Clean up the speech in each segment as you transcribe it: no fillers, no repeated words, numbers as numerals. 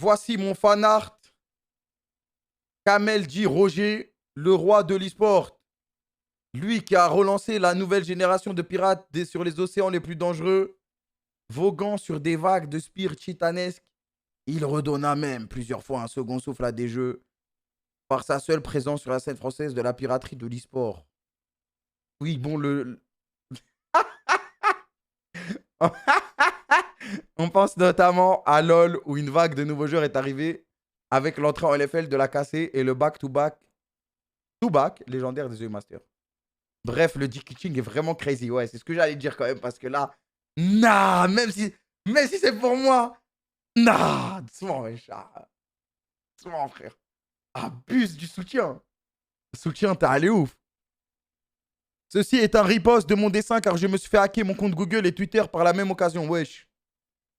Voici mon fan art. Kamel dit Roger, le roi de l'e-sport. Lui qui a relancé la nouvelle génération de pirates sur les océans les plus dangereux, voguant sur des vagues de spires titanesques. Il redonna même plusieurs fois un second souffle à des jeux par sa seule présence sur la scène française de la piraterie de l'e-sport. Oui, bon, on pense notamment à LoL où une vague de nouveaux joueurs est arrivée avec l'entrée en LFL de la KC et le back-to-back légendaire des EU Masters. Bref, le Dick-Kitching est vraiment crazy. Ouais, c'est ce que j'allais dire quand même parce que là, nah, même si c'est pour moi, nah, doucement, wesh, doucement, frère. Abuse du soutien. Soutien, t'es allé ouf. Ceci est un riposte de mon dessin car je me suis fait hacker mon compte Google et Twitter par la même occasion. Wesh.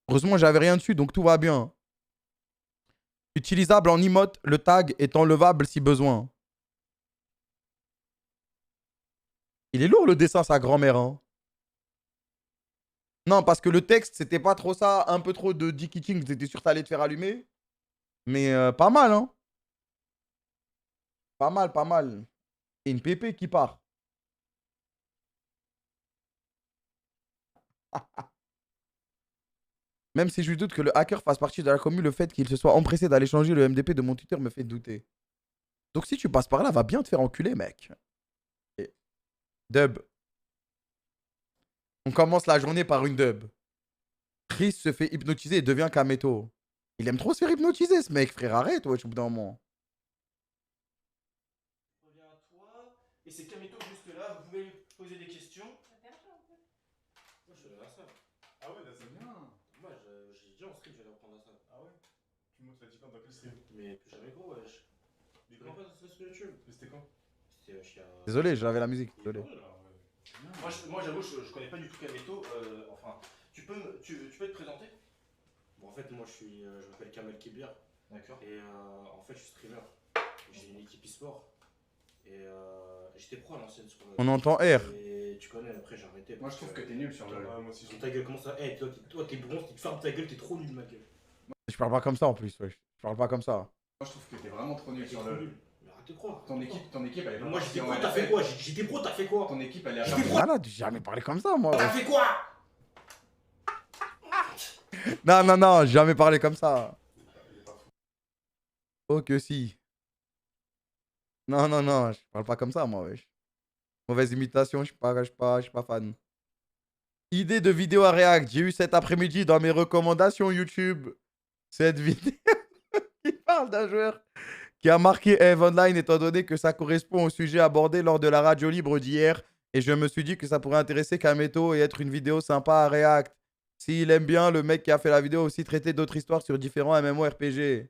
Heureusement, j'avais rien dessus, donc tout va bien. Utilisable en emote, le tag est enlevable si besoin. Il est lourd le dessin, sa grand-mère. Hein. Non, parce que le texte, c'était pas trop ça. Un peu trop de Dicky King, t'étais sûr que t'allais te faire allumer. Mais pas mal, hein. Pas mal, pas mal. Et une pépé qui part. Même si je doute que le hacker fasse partie de la commune, le fait qu'il se soit empressé d'aller changer le MDP de mon Twitter me fait douter. Donc si tu passes par là, va bien te faire enculer, mec. Et... Dub. On commence la journée par une dub. Chris se fait hypnotiser et devient Kameto. Il aime trop se faire hypnotiser, ce mec, frère. Arrête, ouais, au bout d'un moment. Je reviens à toi. Et c'est Kameto juste là. Vous pouvez lui poser des questions. Moi, je vais à ça. Ah ouais, là c'est bien. Moi, j'ai dit en stream, j'allais reprendre à ça. Ah ouais. Tu montes la dans quel stream? Mais plus jamais gros, wesh. Mais Je connais quand? pas ça sur YouTube. Mais c'était quand? C'était chez un. Désolé, j'avais la musique. Désolé. Ouais, là, ouais. Moi j'avoue, je connais pas du tout Kameto. Enfin, tu peux te présenter? Bon, en fait, moi je m'appelle Kamel Kibir. D'accord. Et en fait, je suis streamer. J'ai une équipe e-sport. Et j'étais pro à l'ancienne sur. On entend R. Et tu connais, après j'ai arrêté. Moi je trouve que t'es nul sur LoL. Ouais, moi aussi. Ta gueule, comment ça? Eh, toi t'es bronze, tu te fermes ta gueule, t'es trop nul, ma gueule. Je parle pas comme ça en plus, wesh. Je parle pas comme ça. Moi je trouve que t'es vraiment trop nul T'es sur trop LoL. nul. Mais arrête de croire. Ton équipe elle est pas Moi j'étais partie pro, en t'as fait LFL. quoi? J'étais pro, t'as fait quoi? Ton équipe elle est à J'étais pro. Malade, j'ai jamais parlé comme ça, moi. T'as wesh. fait quoi? Non, non, non, j'ai jamais parlé comme ça. Oh que si. Non, non, non, je parle pas comme ça, moi, wesh. Mauvaise imitation, je suis pas fan. Idée de vidéo à React. J'ai eu cet après-midi dans mes recommandations YouTube cette vidéo qui parle d'un joueur qui a marqué Eve Online étant donné que ça correspond au sujet abordé lors de la radio libre d'hier. Et je me suis dit que ça pourrait intéresser Kameto et être une vidéo sympa à React. S'il aime bien, le mec qui a fait la vidéo a aussi traité d'autres histoires sur différents MMORPG.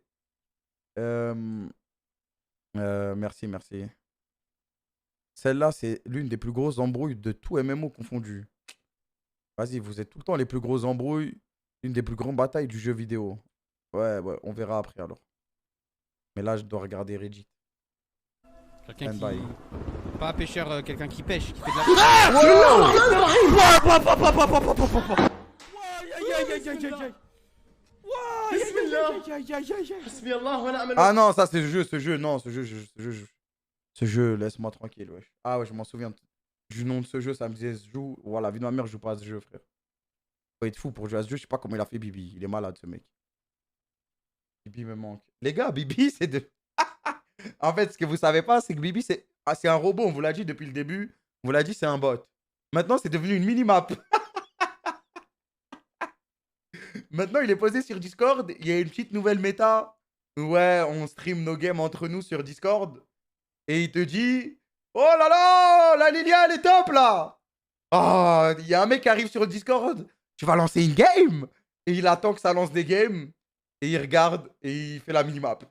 Merci, merci. Celle-là, c'est l'une des plus grosses embrouilles de tout MMO confondu. Vas-y, vous êtes tout le temps les plus grosses embrouilles, une des plus grandes batailles du jeu vidéo. Ouais, ouais, on verra après alors. Mais là, je dois regarder Reddit. Quelqu'un qui... Stand-by. Pas un pêcheur, quelqu'un qui pêche, qui fait de la... Ah non, ça c'est ce jeu, non, ce jeu, laisse-moi tranquille, wesh. Ah ouais, je m'en souviens du nom de ce jeu, ça me disait, joue, voilà, vie de ma mère, je joue pas à ce jeu, frère. Faut être fou pour jouer à ce jeu, je sais pas comment il a fait Bibi, il est malade ce mec. Bibi me manque. Les gars, Bibi c'est de... En fait, ce que vous savez pas, c'est que Bibi c'est un robot, on vous l'a dit depuis le début, on vous l'a dit, c'est un bot. Maintenant, c'est devenu une mini-map. Maintenant, il est posé sur Discord. Il y a une petite nouvelle méta. Ouais, on stream nos games entre nous sur Discord. Et il te dit oh là là, la Lilia, elle est top là. Ah, il y a un mec qui arrive sur Discord. Tu vas lancer une game. Et il attend que ça lance des games. Et il regarde et il fait la minimap.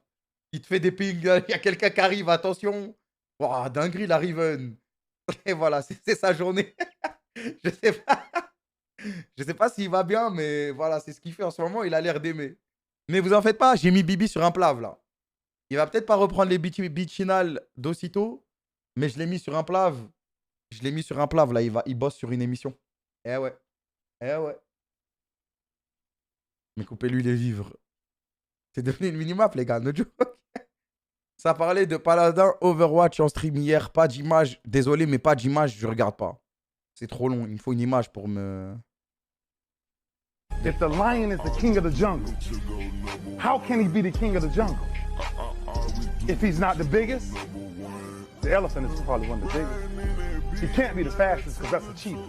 Il te fait des pings. Il y a quelqu'un qui arrive, attention. Oh, dinguerie, la Riven. Et voilà, c'est sa journée. Je sais pas. Je sais pas s'il va bien, mais voilà, c'est ce qu'il fait en ce moment. Il a l'air d'aimer. Mais vous en faites pas, j'ai mis Bibi sur un plave là. Il va peut-être pas reprendre les bitchinales d'aussitôt, mais je l'ai mis sur un plave. Je l'ai mis sur un plave là, il bosse sur une émission. Eh ouais. Eh ouais. Mais coupez-lui les vivres. C'est devenu une minimap, les gars. No joke. Ça parlait de Paladin Overwatch en stream hier. Pas d'image. Désolé, mais pas d'image, je regarde pas. C'est trop long. Il me faut une image pour me... If the lion is the king of the jungle, how can he be the king of the jungle? If he's not the biggest, the elephant is probably one of the biggest. He can't be the fastest because that's a cheetah.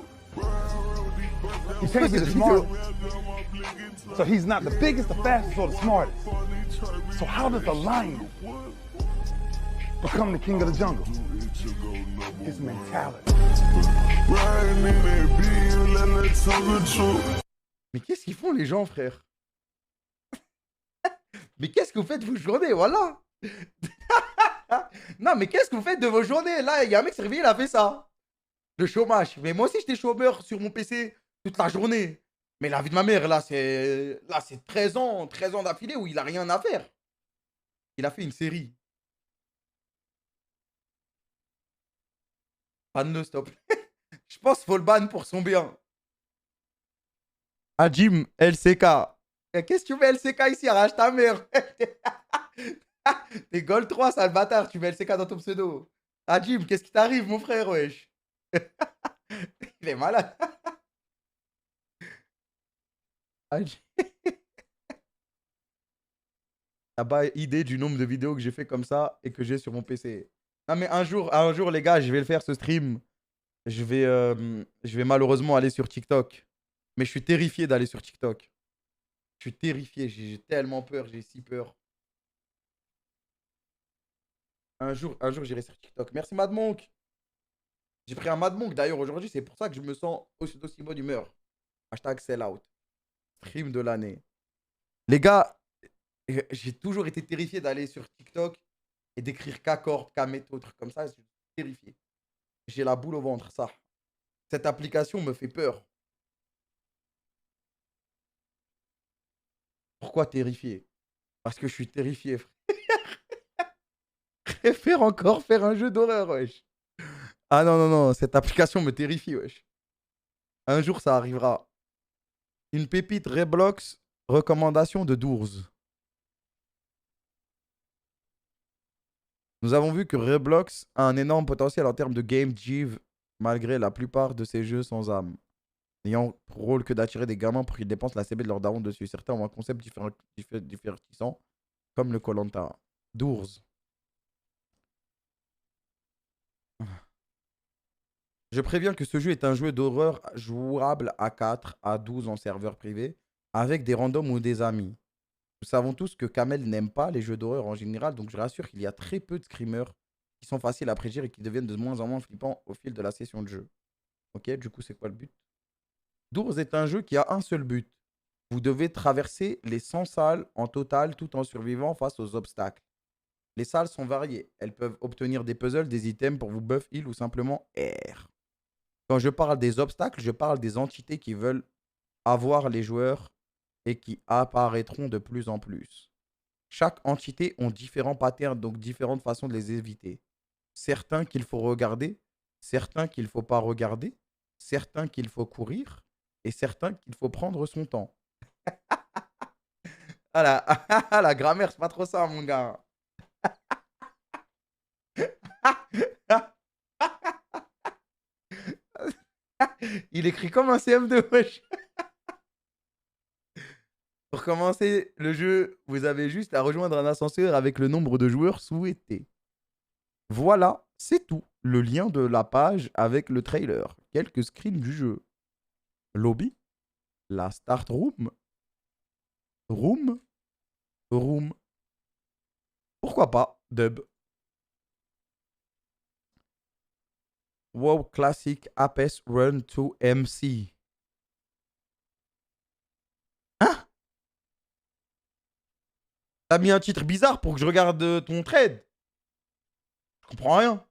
He can't be the smartest. So he's not the biggest, the fastest, or the smartest. So how does the lion become the king of the jungle? His mentality. Mais qu'est-ce qu'ils font les gens, frère? Mais qu'est-ce que vous faites de vos journées? Voilà. Non, mais qu'est-ce que vous faites de vos journées? Là, il y a un mec qui s'est réveillé, il a fait ça. Le chômage. Mais moi aussi, j'étais chômeur sur mon PC toute la journée. Mais la vie de ma mère, là, c'est 13 ans d'affilée où il a rien à faire. Il a fait une série. Ban-le, stop. Je pense qu'il faut le ban pour son bien. Ah, Jim, LCK. Qu'est-ce que tu mets LCK ici? Arrache ta mère. T'es Gold 3, sale bâtard. Tu mets LCK dans ton pseudo. Ah, Jim, qu'est-ce qui t'arrive, mon frère, wesh? Il est malade. Ah, t'as pas idée du nombre de vidéos que j'ai fait comme ça et que j'ai sur mon PC. Non, mais un jour, les gars, je vais le faire, ce stream. Je vais malheureusement aller sur TikTok. Mais je suis terrifié d'aller sur TikTok. Je suis terrifié, j'ai tellement peur, j'ai si peur. Un jour, j'irai sur TikTok. Merci Mad Monk. J'ai pris un Mad Monk d'ailleurs aujourd'hui, c'est pour ça que je me sens aussi bonne humeur. Hashtag sellout. Stream de l'année. Les gars, j'ai toujours été terrifié d'aller sur TikTok et d'écrire K-Corp, K-Métaux, trucs comme ça. Je suis terrifié. J'ai la boule au ventre, ça. Cette application me fait peur. Pourquoi terrifié? Parce que je suis terrifié, frère. Préfère encore faire un jeu d'horreur, wesh. Ah non, non, non, cette application me terrifie, wesh. Un jour, ça arrivera. Une pépite Roblox, recommandation de 12. Nous avons vu que Roblox a un énorme potentiel en termes de game jive, malgré la plupart de ses jeux sans âme. N'ayant pour rôle que d'attirer des gamins pour qu'ils dépensent la CB de leur daron dessus. Certains ont un concept divertissant, comme le Koh-Lanta. 12. Je préviens que ce jeu est un jeu d'horreur jouable à 4, à 12 en serveur privé, avec des randoms ou des amis. Nous savons tous que Kamel n'aime pas les jeux d'horreur en général, donc je rassure qu'il y a très peu de screamers qui sont faciles à prédire et qui deviennent de moins en moins flippants au fil de la session de jeu. Ok, du coup, c'est quoi le but? Doors est un jeu qui a un seul but. Vous devez traverser les 100 salles en total tout en survivant face aux obstacles. Les salles sont variées. Elles peuvent obtenir des puzzles, des items pour vous buff, heal ou simplement air. Quand je parle des obstacles, je parle des entités qui veulent avoir les joueurs et qui apparaîtront de plus en plus. Chaque entité ont différents patterns, donc différentes façons de les éviter. Certains qu'il faut regarder, certains qu'il ne faut pas regarder, certains qu'il faut courir et certains qu'il faut prendre son temps. Ah la grammaire, c'est pas trop ça, mon gars. Il écrit comme un CM2, wesh. Pour commencer le jeu, vous avez juste à rejoindre un ascenseur avec le nombre de joueurs souhaité. Voilà, c'est tout. Le lien de la page avec le trailer. Quelques screens du jeu. Lobby. La start room. Room. Room. Pourquoi pas, dub. WoW Classic Apex Run to MC. Hein? T'as mis un titre bizarre pour que je regarde ton trade? Je comprends rien.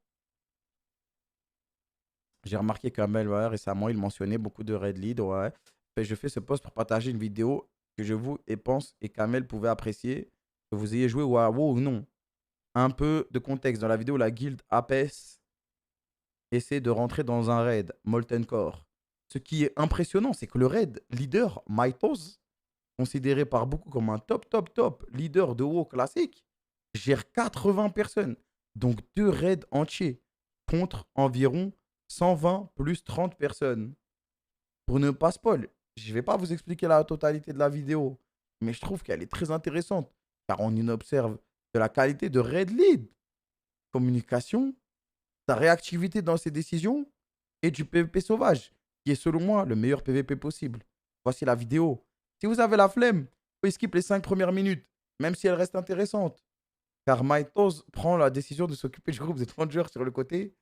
J'ai remarqué qu'Amel, ouais, récemment, il mentionnait beaucoup de Red Lead. Ouais. Et je fais ce post pour partager une vidéo que je vous et pense et qu'Amel pouvait apprécier. Que vous ayez joué ou à WoW ou non. Un peu de contexte. Dans la vidéo, la guilde Apex essaie de rentrer dans un raid, Molten Core. Ce qui est impressionnant, c'est que le raid leader, Mythos, considéré par beaucoup comme un top leader de WoW classique, gère 80 personnes, donc 2 raids entiers, contre environ 120 plus 30 personnes. Pour ne pas spoil, je ne vais pas vous expliquer la totalité de la vidéo, mais je trouve qu'elle est très intéressante, car on y observe de la qualité de raid lead, communication, sa réactivité dans ses décisions et du PvP sauvage, qui est selon moi le meilleur PvP possible. Voici la vidéo. Si vous avez la flemme, vous pouvez skip les 5 premières minutes, même si elles restent intéressantes. Car Mythos prend la décision de s'occuper du groupe de 30 joueurs sur le côté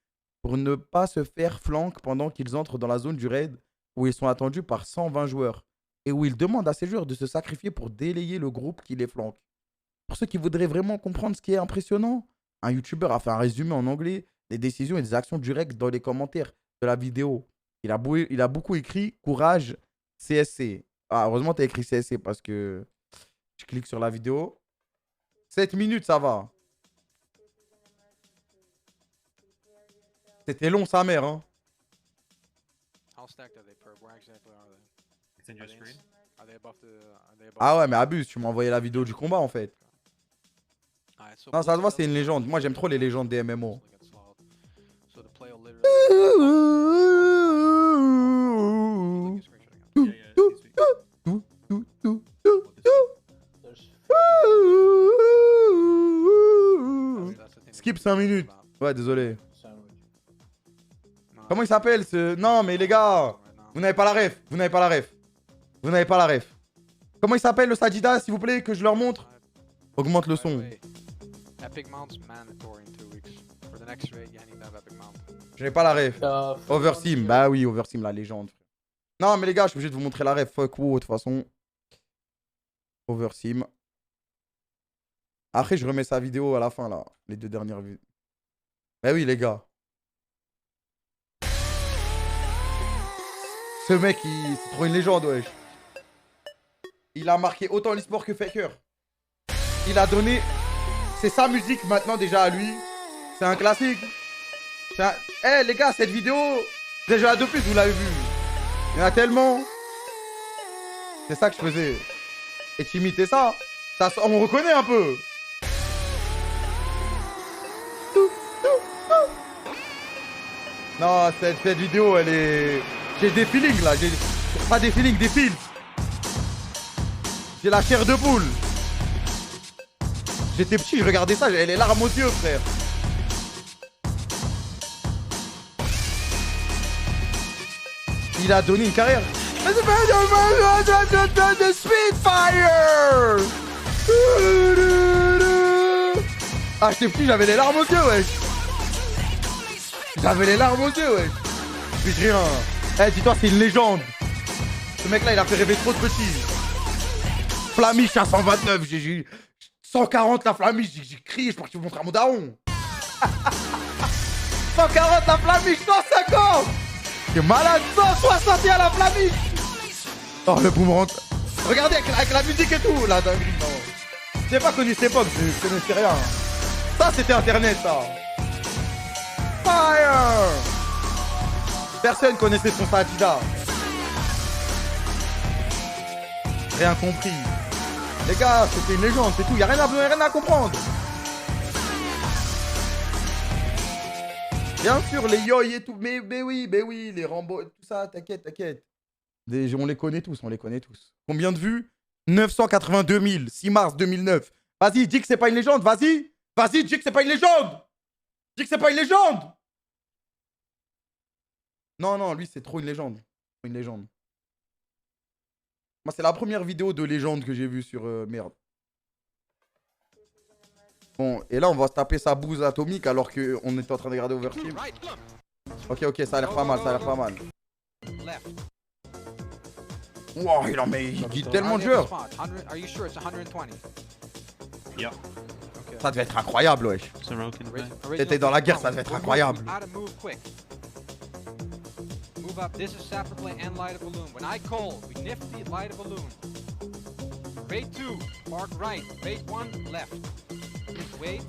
pour ne pas se faire flank pendant qu'ils entrent dans la zone du raid où ils sont attendus par 120 joueurs et où il demande à ses joueurs de se sacrifier pour délayer le groupe qui les flanque. Pour ceux qui voudraient vraiment comprendre ce qui est impressionnant, un YouTuber a fait un résumé en anglais des décisions et des actions du reg dans les commentaires de la vidéo. Il a beaucoup écrit courage CSC. Ah, heureusement, tu as écrit CSC parce que je clique sur la vidéo. 7 minutes, ça va. C'était long, sa mère, hein. Ah ouais, mais abuse, tu m'as envoyé la vidéo du combat, en fait. Non, ça se voit, c'est une légende. Moi, j'aime trop les légendes des MMO. Skip 5 minutes. Ouais, désolé. Comment il s'appelle ce... Non, mais les gars, vous n'avez pas la ref. Vous n'avez pas la ref. Vous n'avez pas la ref. Comment il s'appelle le Sadida, s'il vous plaît, que je leur montre? Augmente le son. Je n'ai pas la ref. Oversim, bah oui, Oversim, la légende. Non, mais les gars, je suis obligé de vous montrer la ref. Fuck WoW, de toute façon. Oversim. Après, je remets sa vidéo à la fin, là. Les 2 dernières vues. Bah oui, les gars. Ce mec, c'est trop une légende, wesh. Il a marqué autant l'e-sport que Faker. Il a donné... C'est sa musique maintenant déjà à lui. C'est un classique. Eh les gars, cette vidéo, déjà de plus, vous l'avez vu. Il y en a tellement. C'est ça que je faisais. Et tu imitais ça. On reconnaît un peu. Non, cette vidéo, elle est... J'ai des feelings là. Pas des feelings, des feels. J'ai la chair de poule. J'étais petit, je regardais ça, j'avais les larmes aux yeux, frère. Il a donné une carrière. Spitfire. Ah, j'étais petit, j'avais les larmes aux yeux, wesh. J'avais les larmes aux yeux, wesh. Puis rien. Eh, dis-toi, c'est une légende. Ce mec-là, il a fait rêver trop de petits. Flamiche à 129, j'ai 140 la flamiche, j'ai crié, je partais vous montrer à mon daron. 140 la flamiche, 150. T'es malade, 161 la flamiche. Oh, le boomerang. Regardez, avec la musique et tout, la dinguerie, non. J'ai pas connu cette époque, je connaissais rien. Ça, c'était Internet, ça. Fire. Personne connaissait son Sadida. Rien compris. Les gars, c'était une légende, c'est tout. Y'a rien à comprendre. Bien sûr, les yoïs et tout. Mais oui, les Rambo, tout ça, t'inquiète. On les connaît tous, Combien de vues? 982 000, 6 mars 2009. Vas-y, dis que c'est pas une légende, vas-y, dis que c'est pas une légende. Dis que c'est pas une légende. Non, lui, c'est trop une légende. Moi, c'est la première vidéo de légende que j'ai vue sur... merde. Bon, et là, on va se taper sa bouse atomique alors qu'on était en train de regarder Overteam. Ok, ça a l'air pas mal, Wow, il dit tellement de joueurs. Ça devait être incroyable, wesh. T'étais dans la guerre, ça devait être incroyable. Move up. This is Sapper Play and Light a Balloon. When I call, we nifty light a balloon. Raid 2, park right. Raid 1, left. Wait.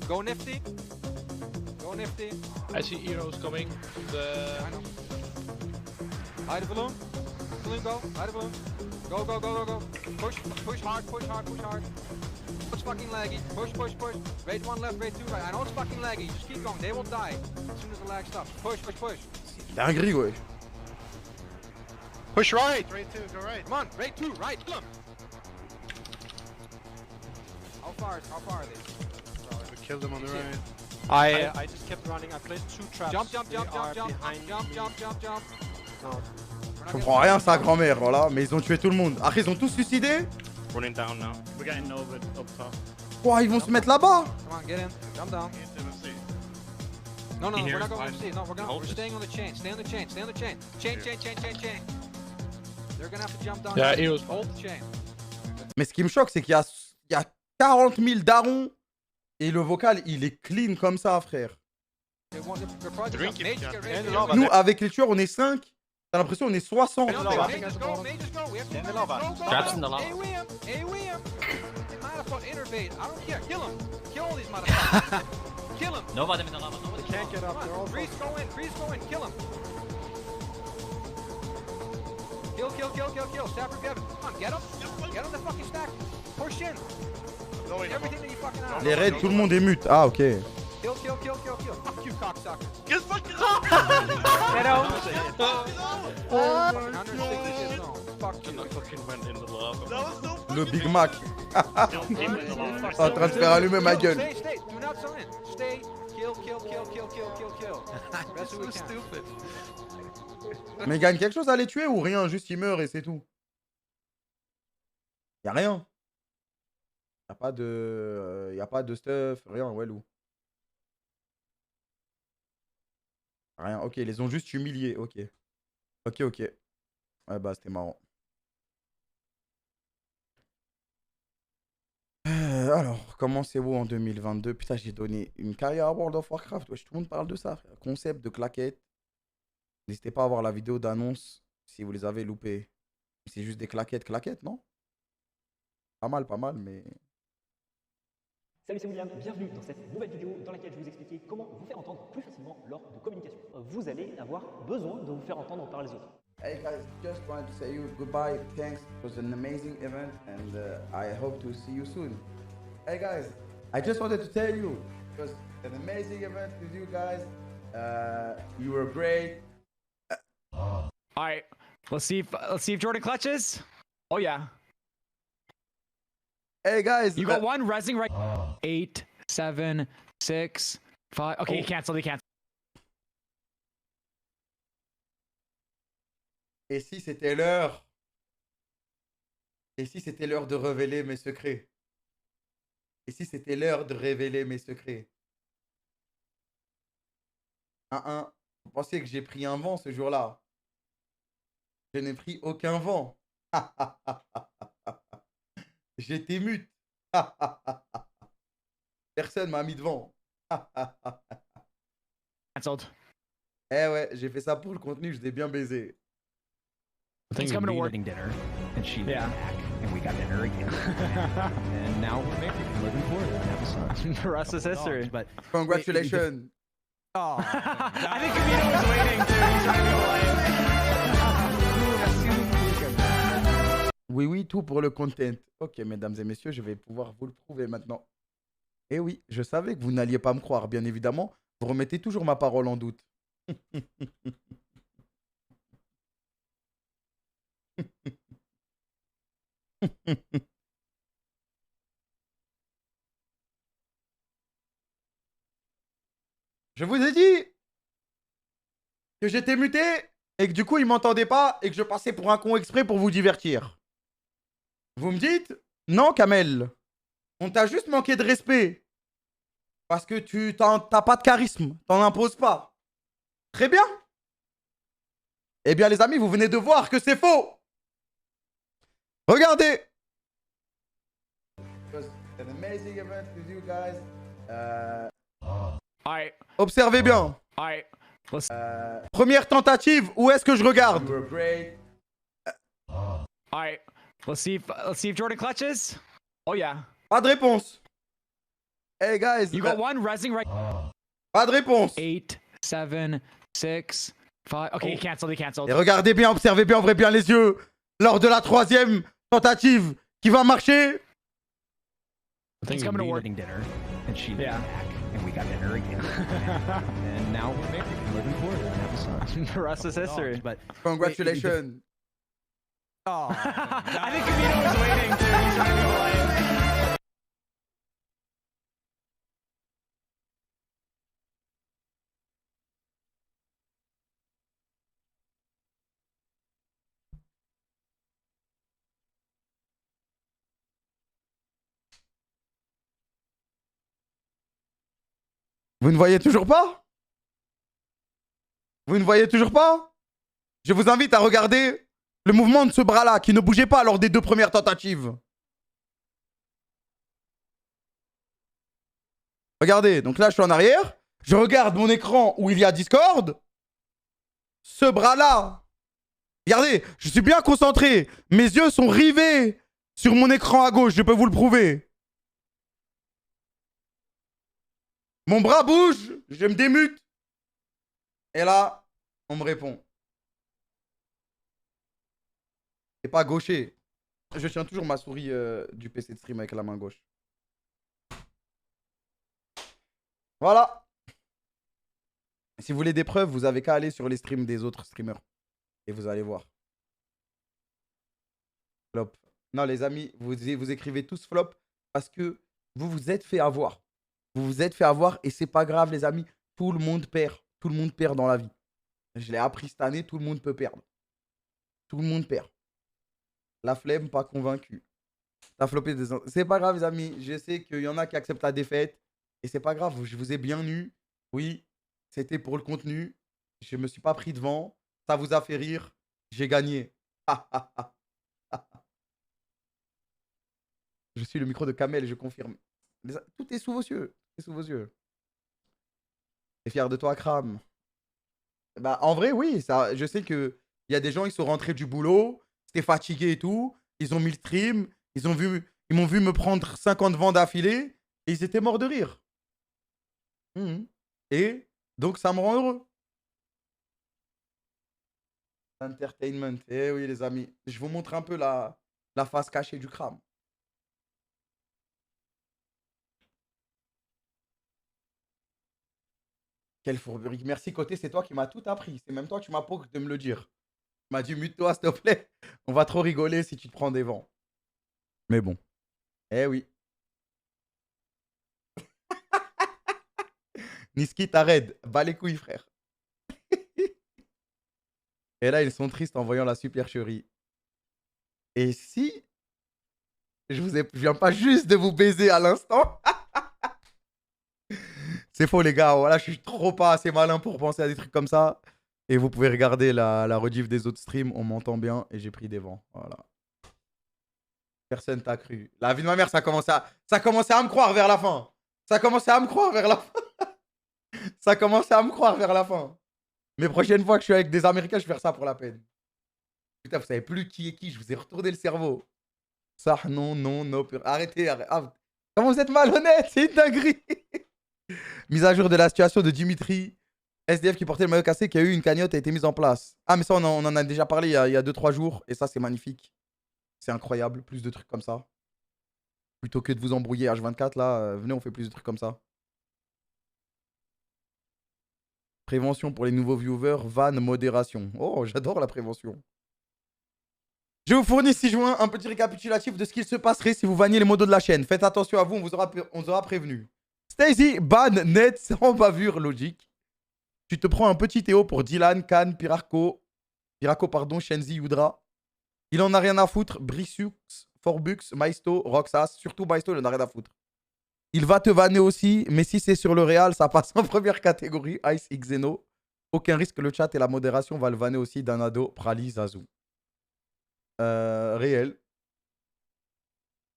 Go nifty. I see heroes coming. I know. Light a balloon. balloon, go. Light a balloon. Go, go, go, go, go. Push, push hard, push hard, push hard. It's fucking laggy. Push, push, push. Rate 1 left, rate 2 right. I know it's fucking laggy. Just keep going. They will die as soon as the lag stops. Push, push, push. Dinguerie, ouais. Push right. Rate 2, go right. Come on, rate 2 right. Kill 'em. How far are they? We killed them on the right. I just kept running. I placed 2 traps. Jump, jump, They jump, are jump, jump, behind jump, me. jump, jump, jump. No. Je comprends rien, sa grand-mère, voilà. Mais ils ont tué tout le monde. Après, ils ont tous suicidé. Running down now. We're getting over up top. Ouah, ils vont se mettre là-bas. Come on, get in. Jump down. No, no, we're not going to see. No, we're staying on the chain. Stay on the chain. Stay on the chain. Chain, chain, chain, chain, chain. They're gonna have to jump down. Yeah, he was. Hold the chain. Mais ce qui me choque, c'est qu'il y a 40 000 darons et le vocal, il est clean comme ça, frère. They're probably Drink just it, Mage, yeah. get ready. Lava. Nous, avec les tueurs, on est 5. T'as l'impression on est 60. Mages lava. go, mages go. We have to lava. go, go. Traps in the lava. AOE him. They might have fought innervate. I don't care. Kill him. Kill all these motherfuckers. Kill him. Nobody in the lava. Nobody Can't get up. Freeze, go in. Freeze, go in. Kill him. Kill, kill, kill, kill, kill. Stafford Gavin. Come on, get him. Get him the fucking stack. Push in. Everything that you fucking have. Les raids, tout le monde est mute. Ah, ok. Kill, kill, kill, kill, kill. Fuck you, cocksucker. Get fucking up! Get out. 160 zone. Fuck you. Fucking went in the lava. That was so Le Big Mac. En train de faire allumer ma gueule. Stay, stay. Do not zone in. Stay. Kill, kill, kill, kill, kill, kill, kill. Best we can. Mais il gagne quelque chose à les tuer ou rien? Juste ils meurent et c'est tout. Y'a rien. Y'a pas de stuff, rien, Walou. Rien, ok, ils les ont juste humiliés, ok. Ok, ok. Ouais, bah, c'était marrant. Alors, comment c'est beau en 2022? Putain, j'ai donné une carrière à World of Warcraft. Wesh, tout le monde parle de ça, frère. Concept de claquettes. N'hésitez pas à voir la vidéo d'annonce si vous les avez loupées. C'est juste des claquettes, non? Pas mal, mais... Salut, c'est William, bienvenue dans cette nouvelle vidéo dans laquelle je vais vous expliquer comment vous faire entendre plus facilement lors de communication. Vous allez avoir besoin de vous faire entendre par les autres. Hey guys, just wanted to say you goodbye. Thanks. It was an amazing event and I hope to see you soon. Hey guys, I just wanted to tell you it was an amazing event with you guys. You were great. All right, let's see if Jordan clutches. Oh yeah. Hey guys, You got one resing right. 8, 7, 6, 5. Okay, he canceled. Et si c'était l'heure? Et si c'était l'heure de révéler mes secrets? Et si c'était l'heure de révéler mes secrets? 1-1. Vous pensez que j'ai pris un vent ce jour-là? Je n'ai pris aucun vent. J'étais mute. Personne m'a mis devant. Canceled. Eh ouais, j'ai fait ça pour le contenu, je l'ai bien baisé. He's coming to work. dinner, and she Yeah. back, and we got dinner again. And now we're married, living for it, and have a son. The rest is history. But Congratulations. Oh, I think Camino was waiting too. He's trying to be like, Oui, tout pour le content. Ok, mesdames et messieurs, je vais pouvoir vous le prouver maintenant. Eh oui, je savais que vous n'alliez pas me croire, bien évidemment. Vous remettez toujours ma parole en doute. Je vous ai dit que j'étais muté et que du coup, ils m'entendaient pas et que je passais pour un con exprès pour vous divertir. Vous me dites, non, Kamel, on t'a juste manqué de respect. Parce que t'as pas de charisme, t'en imposes pas. Très bien. Eh bien, les amis, vous venez de voir que c'est faux. Regardez. An amazing event with you guys. all right, Observez bien. all right. Let's. Première tentative, où est-ce que je regarde? All right, let's see if Jordan clutches. Oh yeah. Pas de réponse. Hey guys. You got one resing right. Pas de réponse. 8, 7, 6, Okay, he canceled. Et regardez bien, observez bien, ouvrez bien les yeux. Lors de la 3e tentative qui va marcher. It's coming to work. dinner, and she Yeah. back, and we got dinner again. And now we're married and live in Florida and have a son. The rest is history. But Congratulations. oh, I think Camino was waiting too. He's trying to be polite. Vous ne voyez toujours pas? Vous ne voyez toujours pas? Je vous invite à regarder le mouvement de ce bras-là qui ne bougeait pas lors des 2 premières tentatives. Regardez, donc là je suis en arrière. Je regarde mon écran où il y a Discord. Ce bras-là. Regardez, je suis bien concentré. Mes yeux sont rivés sur mon écran à gauche, je peux vous le prouver. Mon bras bouge, je me démute. Et là, on me répond. C'est pas gaucher. Je tiens toujours ma souris du PC de stream avec la main gauche. Voilà. Si vous voulez des preuves, vous avez qu'à aller sur les streams des autres streamers. Et vous allez voir. Flop. Non, les amis, vous écrivez tous flop parce que vous vous êtes fait avoir. Vous vous êtes fait avoir et c'est pas grave, les amis. Tout le monde perd. Tout le monde perd dans la vie. Je l'ai appris cette année, tout le monde peut perdre. Tout le monde perd. La flemme, pas convaincu. T'as floppé des... C'est pas grave, les amis. Je sais qu'il y en a qui acceptent la défaite. Et c'est pas grave, je vous ai bien eu. Oui, c'était pour le contenu. Je me suis pas pris devant. Ça vous a fait rire. J'ai gagné. Je suis le micro de Kamel, je confirme. Tout est sous vos yeux. Tout est sous vos yeux. T'es fier de toi, Kram? Bah, en vrai, oui. Ça, je sais qu'il y a des gens, ils sont rentrés du boulot. C'était fatigué et tout. Ils ont mis le stream. Ils m'ont vu me prendre 50 vents d'affilée. Et ils étaient morts de rire. Et donc, ça me rend heureux. Entertainment. Eh oui, les amis. Je vous montre un peu la face cachée du Kram. Quelle fourberie. Merci, Côté, c'est toi qui m'as tout appris. C'est même toi qui m'as poke de me le dire. Tu m'as dit, mute-toi, s'il te plaît. On va trop rigoler si tu te prends des vents. Mais bon. Eh oui. Niski, t'arrête. Bas les couilles, frère. Et là, ils sont tristes en voyant la supercherie. Et si je viens pas juste de vous baiser à l'instant. C'est faux, les gars. Voilà, je suis trop pas assez malin pour penser à des trucs comme ça. Et vous pouvez regarder la rediff des autres streams. On m'entend bien et j'ai pris des vents. Voilà. Personne t'a cru. La vie de ma mère, ça commençait à me croire vers la fin. Ça commençait à me croire vers la fin. Ça commençait à me croire vers la fin. Mais prochaine fois que je suis avec des Américains, je vais faire ça pour la peine. Putain, vous savez plus qui est qui. Je vous ai retourné le cerveau. Ça, non. Arrêtez. Ah, comment vous êtes malhonnête? C'est une dinguerie. Mise à jour de la situation de Dimitri, SDF qui portait le maillot cassé, qui a eu une cagnotte a été mise en place. Ah, mais ça, on en a déjà parlé il y a 2-3 jours. Et ça, c'est magnifique. C'est incroyable. Plus de trucs comme ça. Plutôt que de vous embrouiller H24, là, venez, on fait plus de trucs comme ça. Prévention pour les nouveaux viewers, van, modération. Oh, j'adore la prévention. Je vous fournis 6 juin un petit récapitulatif de ce qu'il se passerait si vous vanniez les modos de la chaîne. Faites attention à vous, on vous aura prévenu. Stacy, ban, net, sans bavure, logique. Tu te prends un petit Théo pour Dylan, Khan, Pirako, Shenzi, Yudra. Il en a rien à foutre. Brissux, Forbux, Maisto, Roxas. Surtout Maisto, il en a rien à foutre. Il va te vanner aussi, mais si c'est sur le Real, ça passe en première catégorie. Ice Xeno. Aucun risque, le chat et la modération va le vanner aussi. Danado, Prali, Zazu. Réel.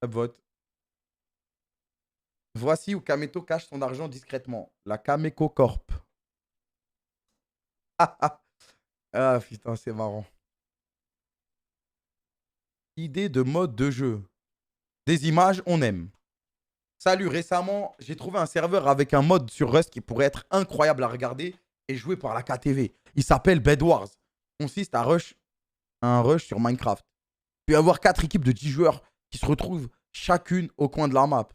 Upvote. Voici où Kameto cache son argent discrètement. La Kameko Corp. Ah putain, c'est marrant. Idée de mode de jeu. Des images, on aime. Salut, récemment, j'ai trouvé un serveur avec un mode sur Rust qui pourrait être incroyable à regarder. est joué par la KTV. Il s'appelle Bed Wars. Consiste à un rush sur Minecraft. Il peut y avoir 4 équipes de 10 joueurs qui se retrouvent chacune au coin de la map.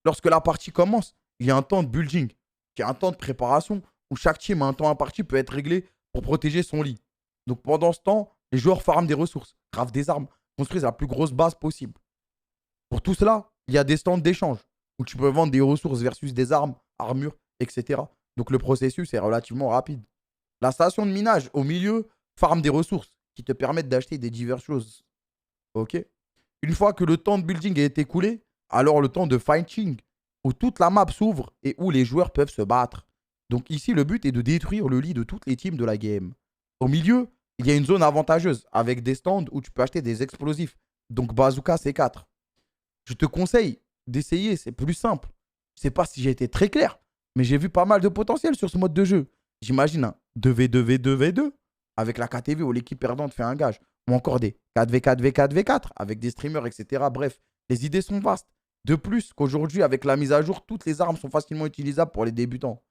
Lorsque la partie commence, il y a un temps de building, qui est un temps de préparation où chaque team a un temps imparti peut être réglé pour protéger son lit. Donc pendant ce temps, les joueurs farment des ressources, cravent des armes, construisent la plus grosse base possible. Pour tout cela, il y a des stands d'échange où tu peux vendre des ressources versus des armes, armures, etc. Donc le processus est relativement rapide. La station de minage au milieu farme des ressources qui te permettent d'acheter des diverses choses. Ok. Une fois que le temps de building a été écoulé, alors le temps de fighting, où toute la map s'ouvre et où les joueurs peuvent se battre. Donc ici, le but est de détruire le lit de toutes les teams de la game. Au milieu, il y a une zone avantageuse avec des stands où tu peux acheter des explosifs. Donc bazooka C4. Je te conseille d'essayer, c'est plus simple. Je sais pas si j'ai été très clair, mais j'ai vu pas mal de potentiel sur ce mode de jeu. J'imagine un 2v2v2v2 avec la KTV où l'équipe perdante fait un gage. Ou encore des 4v4v4v4 avec des streamers, etc. Bref, les idées sont vastes. De plus qu'aujourd'hui, avec la mise à jour, toutes les armes sont facilement utilisables pour les débutants.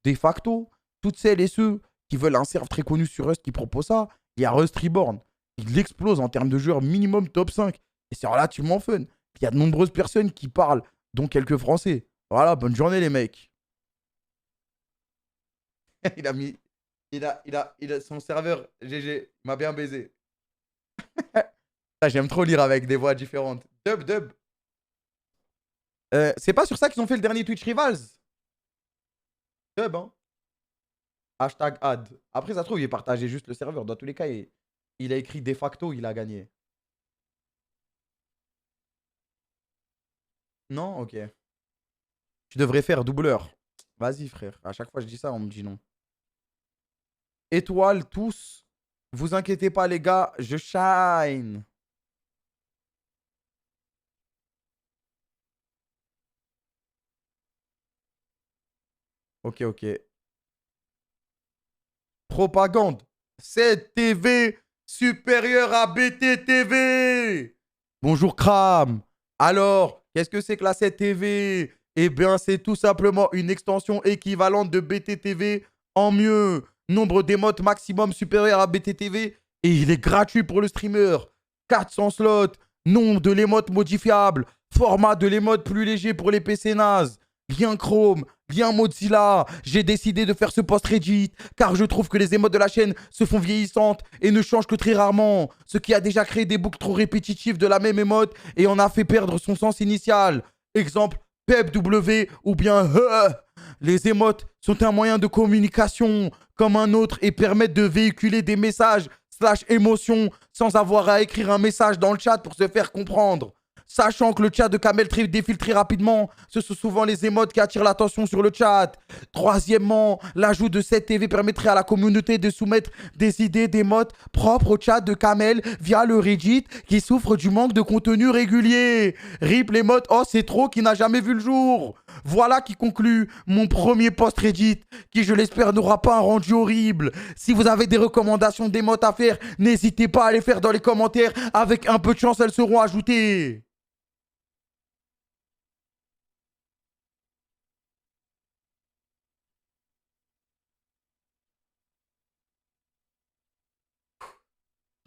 De facto, toutes celles et ceux qui veulent un serve très connu sur Rust qui propose ça, il y a Rust Reborn. Il explose en termes de joueurs minimum top 5. Et c'est relativement fun. Il y a de nombreuses personnes qui parlent, dont quelques Français. Voilà, bonne journée les mecs. Il a mis... Il a son serveur GG. Il m'a bien baisé. J'aime trop lire avec des voix différentes. Dub. C'est pas sur ça qu'ils ont fait le dernier Twitch Rivals. Dub, hein. Hashtag ad. Après, ça se trouve, il est partagé juste le serveur. Dans tous les cas, il a écrit de facto, il a gagné. Non? Ok. Tu devrais faire doubleur. Vas-y, frère. À chaque fois, je dis ça, on me dit non. Étoile, tous. Vous inquiétez pas, les gars. Je shine. Ok. Propagande. Cette TV supérieure à BTTV. Bonjour, Kram. Alors, qu'est-ce que c'est que la 7TV? Eh bien, c'est tout simplement une extension équivalente de BTTV en mieux. Nombre d'émotes maximum supérieur à BTTV et il est gratuit pour le streamer. 400 slots, nombre de l'émote modifiable, format de l'émote plus léger pour les PC nazes, lien Chrome, lien Mozilla. J'ai décidé de faire ce post Reddit car je trouve que les émotes de la chaîne se font vieillissantes et ne changent que très rarement, ce qui a déjà créé des boucles trop répétitives de la même émote et en a fait perdre son sens initial. Exemple, PEPW ou bien Les émotes sont un moyen de communication comme un autre et permettent de véhiculer des messages / émotions sans avoir à écrire un message dans le chat pour se faire comprendre. Sachant que le chat de Kamel défile très rapidement, ce sont souvent les émotes qui attirent l'attention sur le chat. Troisièmement, l'ajout de cette TV permettrait à la communauté de soumettre des idées d'émotes propres au chat de Kamel via le Reddit qui souffre du manque de contenu régulier. RIP l'émote oh c'est trop qui n'a jamais vu le jour. Voilà qui conclut mon premier post Reddit qui je l'espère n'aura pas un rendu horrible. Si vous avez des recommandations d'émotes à faire, n'hésitez pas à les faire dans les commentaires. Avec un peu de chance, elles seront ajoutées.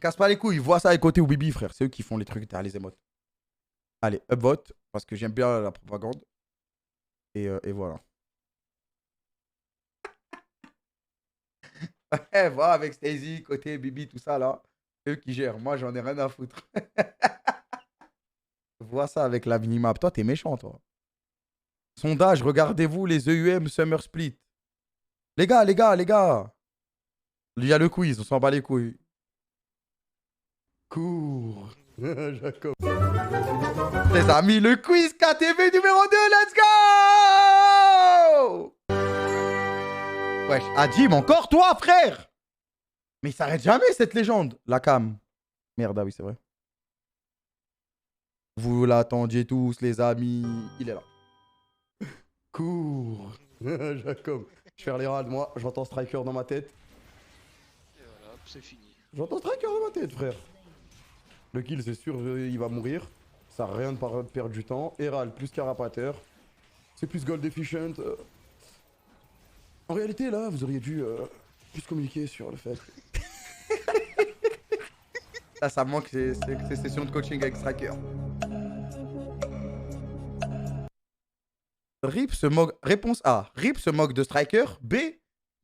Casse pas les couilles, vois ça à côté ou Bibi, frère. C'est eux qui font les trucs derrière les émotes. Allez, upvote, parce que j'aime bien la propagande. Et voilà. Ouais, voilà, avec Stacy, côté Bibi, tout ça là. C'est eux qui gèrent. Moi, j'en ai rien à foutre. Vois ça avec la minimap. Toi, t'es méchant, toi. Sondage, regardez-vous les EUM Summer Split. Les gars. Il y a le quiz, on s'en bat les couilles. Cours. Jacob. Les amis, le quiz KTV numéro 2, let's go! Wesh, Adim, encore toi, frère! Mais il s'arrête jamais, cette légende. La cam. Merde, ah oui, c'est vrai. Vous l'attendiez tous, les amis. Il est là. Cours. Jacob. Je vais faire les rades, moi. J'entends Striker dans ma tête. Et voilà, c'est fini. J'entends Striker dans ma tête, frère. Le kill, c'est sûr, il va mourir. Ça sert à rien de perdre du temps. Herald plus Carapateur. C'est plus gold efficient. En réalité, là, vous auriez dû plus communiquer sur le fait. Là, ça manque ces sessions de coaching avec Striker. Rip se moque. Réponse A. Rip se moque de Striker. B.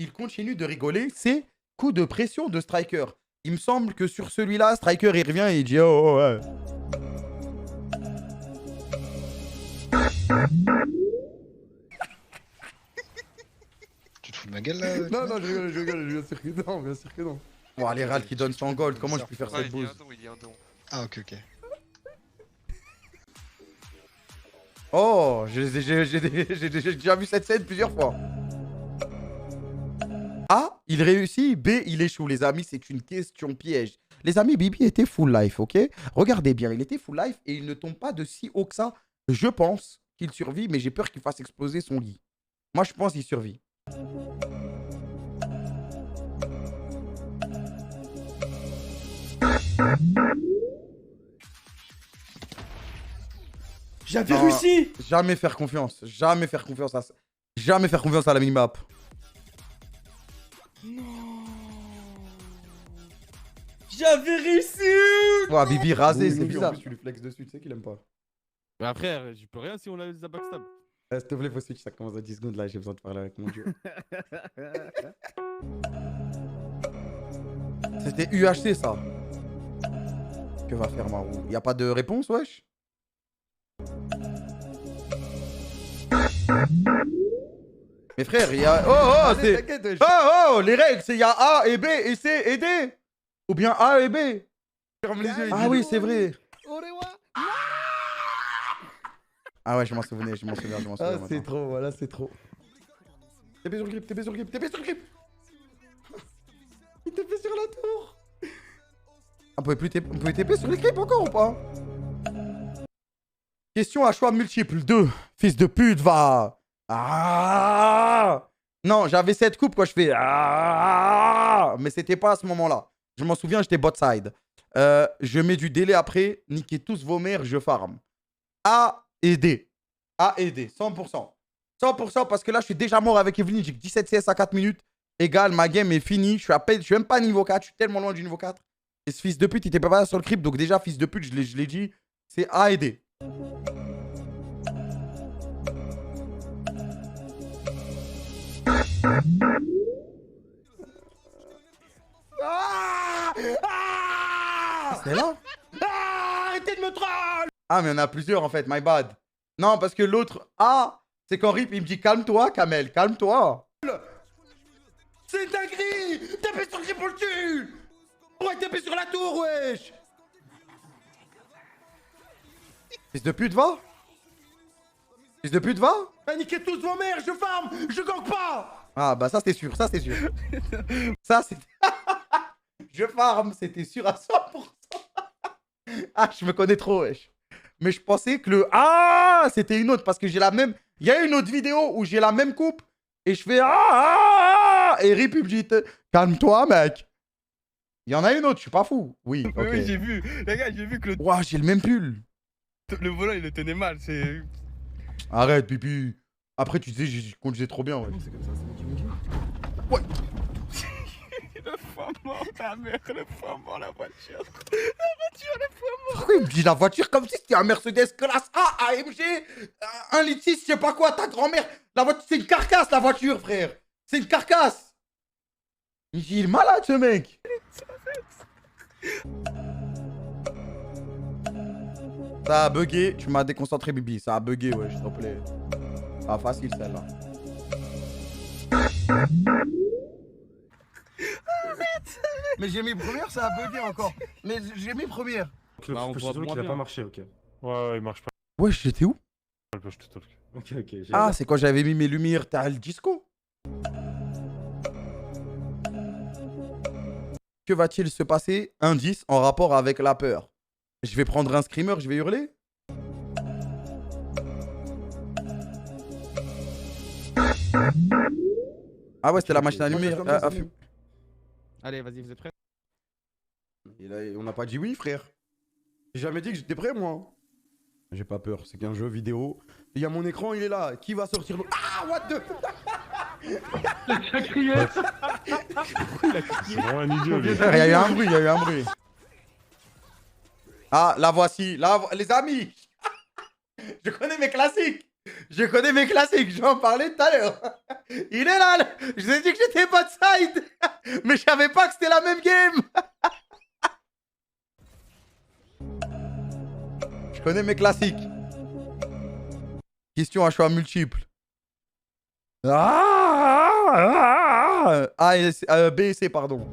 Il continue de rigoler. C. Coup de pression de Striker. Il me semble que sur celui-là, Striker il revient et il dit oh ouais. Tu te fous de ma gueule là? Non, non, je rigole, bien sûr que non, bien sûr que non. Bon, allez, Ral qui donne 100 gold, comment je peux faire cette bouse? Il y a un don. Ah, ok, ok. Oh, j'ai déjà vu cette scène plusieurs fois. A, il réussit. B, il échoue. Les amis, c'est une question piège. Les amis, Bibi était full life, ok? Regardez bien, il était full life et il ne tombe pas de si haut que ça. Je pense qu'il survit, mais j'ai peur qu'il fasse exploser son lit. Moi, je pense qu'il survit. J'avais réussi! Jamais faire confiance. Jamais faire confiance à ça. Jamais faire confiance à la minimap. Non! J'avais réussi! Ouah, Bibi rasé, c'est bizarre. En plus, tu lui flexes dessus, tu sais qu'il aime pas. Bah frère, je peux rien si on a les backstab. S'il te plaît, faut switch, ça commence à 10 secondes là, j'ai besoin de parler avec mon dieu. C'était UHC ça. Que va faire Marou? Y'a pas de réponse, wesh? Mais frère, il y a... Oh, oh, c'est... Oh, oh, les règles, c'est il y a A et B et C et D. Ou bien A et B. Ah oui, c'est vrai. Ah ouais, je m'en souvenais, je m'en souviens. Ah, c'est trop, voilà, c'est trop. TP sur le grip, TP sur le grip, TP sur le grip. Il TP sur la tour. On pouvait plus TP, on pouvait TP sur les grips encore ou pas? Question à choix multiple. 2. Fils de pute, va. Ah. Non, j'avais cette coupe quand je fais ah. Mais c'était pas à ce moment-là. Je m'en souviens, j'étais bot side. Je mets du délai après. Niquez tous vos mères, je farm. A et D. A et D, 100%. 100% parce que là, je suis déjà mort avec Evelyn. J'ai que 17 CS à 4 minutes. Égal, ma game est finie. Je suis à peine, je suis même pas niveau 4. Je suis tellement loin du niveau 4. Et ce fils de pute, il était pas sur le creep. Donc déjà, fils de pute, je l'ai dit, c'est A et D. C'est là? Arrêtez de me troll! Ah, mais on a plusieurs en fait, my bad. Non, parce que l'autre A, c'est quand Rip il me dit calme-toi, Kamel, calme-toi. C'est une dinguerie! TP sur le grip, on le tue! Ouais, TP sur la tour, wesh! Fils de pute, va? Fils de pute, va? Bah, niquez tous vos mères, je farm! Je gangue pas! Ah, bah ça, c'était sûr, ça, c'est sûr. Ça, c'était... Je farm, c'était sûr à 100%. Ah, je me connais trop, wesh. Mais je pensais que le... Ah, c'était une autre, parce que j'ai la même... Il y a une autre vidéo où j'ai la même coupe, et je fais... Ah, et Rip, il me dit... Calme-toi, mec. Il y en a une autre, je suis pas fou. Oui, ok. Oui, j'ai vu. Les gars, j'ai vu que le... Ouah, j'ai le même pull. Le volant, il le tenait mal, c'est... Arrête, pipi. Après, tu disais, je conduisais trop bien, ouais. C'est comme ça, c'est moi qui me dis. Ouais. Le foie mort, ta mère, le foie mort, la voiture. La voiture, le foie mort. Pourquoi il me dit la voiture comme si c'était un Mercedes classe A, AMG, 1,6 litre, je sais pas quoi, ta grand-mère. La voiture, c'est une carcasse, la voiture, frère. C'est une carcasse. Il est malade, ce mec. Ça a bugué, tu m'as déconcentré, Bibi. Ça a bugué, ouais, s'il te plaît. Ah, facile, celle-là. Mais j'ai mis première, ça a bugué encore. Mais j'ai mis première. Bah, on voit qu'il a pas marché, ok. Ouais, il marche pas. Ouais, j'étais où? Ok, ok. Ah, c'est quand j'avais mis mes lumières, t'as le disco. Que va-t-il se passer? Indice en rapport avec la peur. Je vais prendre un screamer, je vais hurler. Ah ouais, c'était la machine à lumière. Allez, vas-y, vous êtes prêts? Et là, on n'a pas dit oui, frère. J'ai jamais dit que j'étais prêt, moi. J'ai pas peur, c'est qu'un jeu vidéo. Il y a mon écran, il est là. Qui va sortir? Ah, what the... a crié. C'est vraiment un idiot, lui. Il y a eu un bruit, il y a eu un bruit. Ah, la voici. Les amis. Je connais mes classiques. Je connais mes classiques. Je vais en parler tout à l'heure. Il est là. Je vous ai dit que j'étais pas de side. Mais je savais pas que c'était la même game. Je connais mes classiques. Question à choix multiple. A et C, B et C, pardon.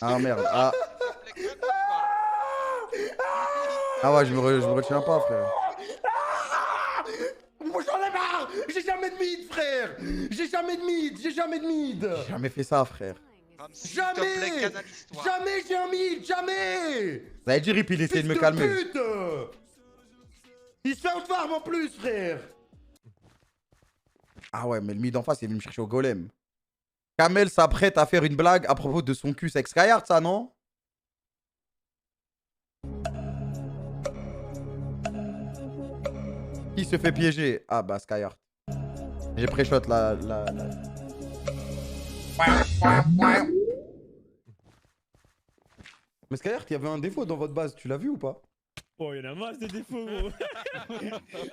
Ah merde. Ah, ouais, je me retiens pas, frère. Moi j'en ai marre. J'ai jamais de mid, frère. J'ai jamais de mid. J'ai jamais fait ça, frère. Jamais. Jamais j'ai un mid. Jamais. Vous avez dit Rip, il essayait de me calmer. Pute. Il se fait outfarm en plus, frère. Ah ouais, mais le mid en face, il est venu me chercher au golem. Kamel s'apprête à faire une blague à propos de son cul sex Skyheart, ça, non? Qui se fait piéger? Ah bah Skyheart. J'ai pré-shot la... Mais Skyheart, il y avait un défaut dans votre base, tu l'as vu ou pas? Oh, il y en a masse de défauts, gros.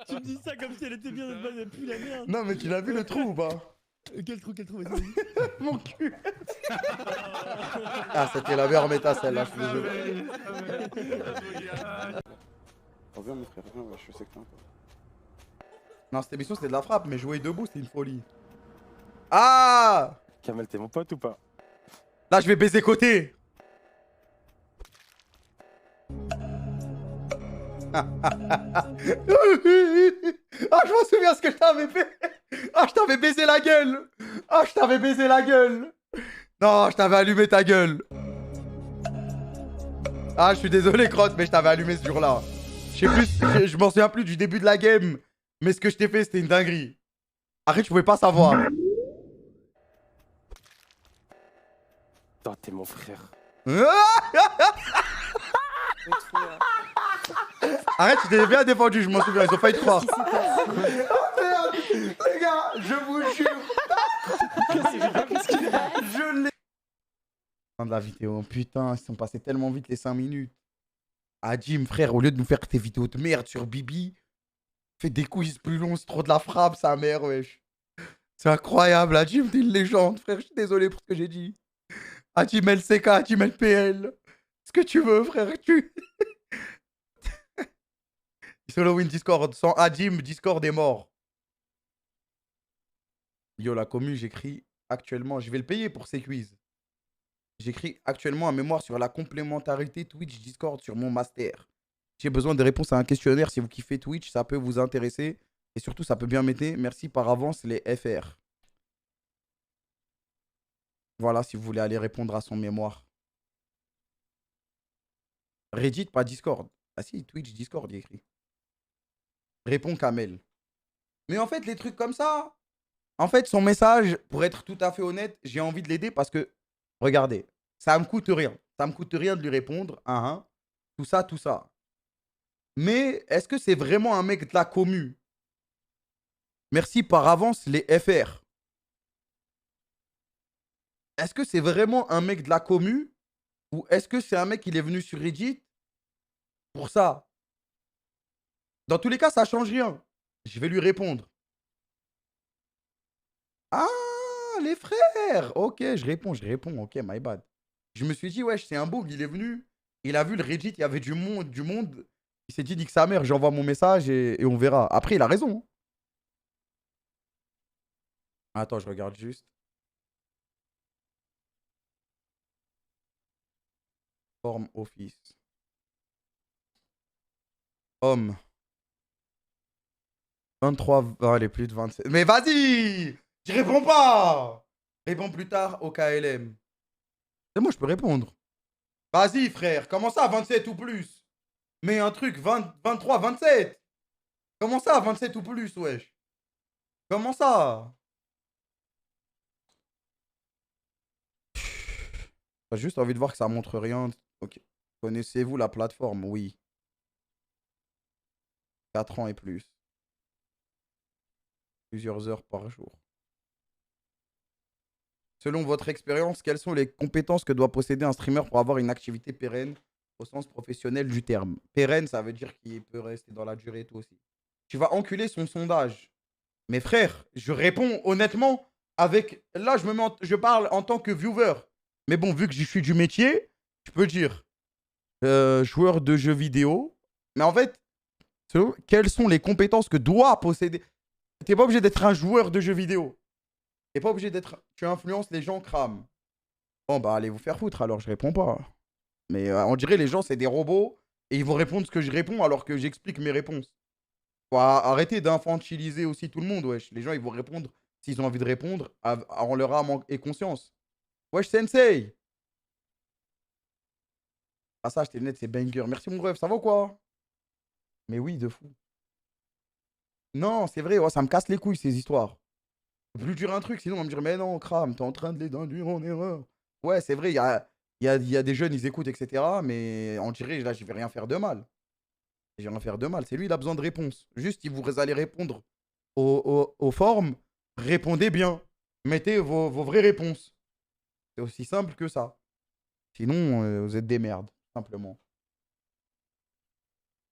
Tu me dis ça comme si elle était bien notre base, elle pue la merde. Non mais tu l'as vu le trou ou pas? Quel trou, vas-y. Mon cul. Ah, c'était la meilleure méta celle-là, je suis désolé. Reviens mon frère, reviens, je sais que t'es un peu. Non, cette émission c'était de la frappe, mais jouer debout c'était une folie. Ah! Kamel, t'es mon pote ou pas? Là, je vais baiser côté. Ah, je m'en souviens ce que je t'avais fait. Ah, je t'avais baisé la gueule. Ah, je t'avais baisé la gueule. Non, je t'avais allumé ta gueule. Ah, je suis désolé, Crotte, mais je t'avais allumé ce jour-là. Je m'en souviens plus du début de la game. Mais ce que je t'ai fait, c'était une dinguerie. Arrête, je pouvais pas savoir. Toi, t'es mon frère. Arrête, tu t'es bien défendu, je m'en souviens, ils ont failli te croire. Oh merde, les gars, je vous jure. Je l'ai. Fin de la vidéo, putain, ils sont passés tellement vite les 5 minutes. Ah Jim, frère, au lieu de nous faire tes vidéos de merde sur Bibi, fais des quiz plus longs, c'est trop de la frappe, sa mère, wesh. C'est incroyable, ah Jim, t'es une légende, frère, je suis désolé pour ce que j'ai dit. Ah Jim LCK, ah Jim LPL. Ce que tu veux, frère, Solo win Discord. Sans Adim, Discord est mort. Yo, la commu, j'écris actuellement. Je vais le payer pour ces quiz. J'écris actuellement un mémoire sur la complémentarité Twitch Discord sur mon master. J'ai besoin de réponses à un questionnaire. Si vous kiffez Twitch, ça peut vous intéresser. Et surtout, ça peut bien m'aider. Merci par avance, les FR. Voilà, si vous voulez aller répondre à son mémoire. Reddit, pas Discord. Ah si, Twitch, Discord, il écrit. Répond Kamel. Mais en fait, les trucs comme ça, en fait, son message, pour être tout à fait honnête, j'ai envie de l'aider parce que, regardez, ça me coûte rien. Ça me coûte rien de lui répondre. Tout ça, tout ça. Mais est-ce que c'est vraiment un mec de la commu? Merci par avance, les FR. Est-ce que c'est vraiment un mec de la commu? Ou est-ce que c'est un mec qui est venu sur Reddit pour ça? Dans tous les cas, ça change rien. Je vais lui répondre. Ah, les frères. Ok, je réponds. Ok, my bad. Je me suis dit, wesh, c'est un bug. Il est venu. Il a vu le Reddit, il y avait du monde. Il s'est dit, nique sa mère, j'envoie mon message et on verra. Après, il a raison. Attends, je regarde juste. Forme office. Homme. 23, allez, plus de 27. Mais vas-y! Je réponds pas! Réponds plus tard au KLM. C'est moi, je peux répondre. Vas-y, frère. Comment ça, 27 ou plus? Mais un truc, 23, 27. Comment ça, 27 ou plus, wesh? Comment ça? T'as juste envie de voir que ça montre rien. Ok. Connaissez-vous la plateforme? Oui. 4 ans et plus. Plusieurs heures par jour. Selon votre expérience, quelles sont les compétences que doit posséder un streamer pour avoir une activité pérenne au sens professionnel du terme? Pérenne, ça veut dire qu'il peut rester dans la durée et tout aussi. Tu vas enculer son sondage. Mais frère, je réponds honnêtement avec... Là, je parle en tant que viewer. Mais bon, vu que je suis du métier, je peux dire joueur de jeux vidéo. Mais en fait, quelles sont les compétences que doit posséder... T'es pas obligé d'être un joueur de jeux vidéo. T'es pas obligé d'être... Tu influences les gens, crament. Bon, bah, allez vous faire foutre, alors je réponds pas. Mais on dirait les gens, c'est des robots. Et ils vont répondre ce que je réponds alors que j'explique mes réponses. Faut arrêter d'infantiliser aussi tout le monde, wesh. Les gens, ils vont répondre s'ils ont envie de répondre en leur âme et conscience. Wesh, sensei. Ah, ça, tes lunettes, c'est banger. Merci, mon rêve. Ça va ou quoi? Mais oui, de fou. Non, c'est vrai, ouais, ça me casse les couilles, ces histoires. Je peux plus dire un truc, sinon on va me dire, mais non, crame, t'es en train de les induire en erreur. Ouais, c'est vrai, il y a des jeunes, ils écoutent, etc. Mais on dirait, là, je vais rien faire de mal. Je vais rien faire de mal. C'est lui, il a besoin de réponses. Juste, si vous allez répondre aux formes, répondez bien. Mettez vos vraies réponses. C'est aussi simple que ça. Sinon, vous êtes des merdes, simplement.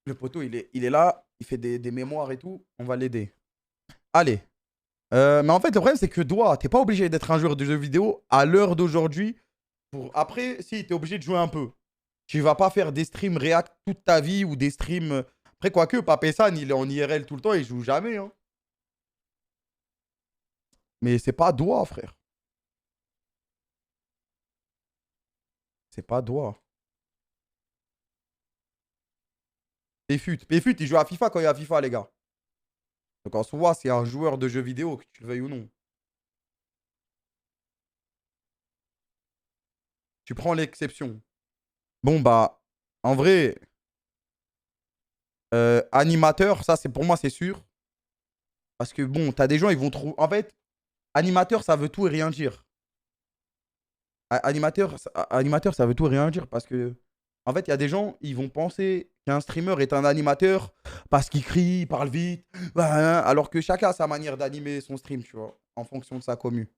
Le poteau, il est là, il fait des mémoires et tout. On va l'aider. Allez. Mais en fait, le problème, c'est que t'es pas obligé d'être un joueur de jeux vidéo à l'heure d'aujourd'hui. Après, si, t'es obligé de jouer un peu. Tu vas pas faire des streams React toute ta vie ou des streams... Après, quoique, Papessan, il est en IRL tout le temps, il joue jamais. Hein. Mais c'est pas doigt, frère. C'est pas doigt. Péfut, il joue à FIFA quand il y a FIFA, les gars. Donc en soi, c'est un joueur de jeux vidéo, que tu le veuilles ou non. Tu prends l'exception. Bon, bah, en vrai, animateur, ça, c'est pour moi, c'est sûr. Parce que bon, t'as des gens, ils vont trouver... En fait, animateur, ça veut tout et rien dire. Animateur, ça veut tout et rien dire parce que... En fait, il y a des gens, ils vont penser qu'un streamer est un animateur parce qu'il crie, il parle vite, alors que chacun a sa manière d'animer son stream, tu vois, en fonction de sa commu.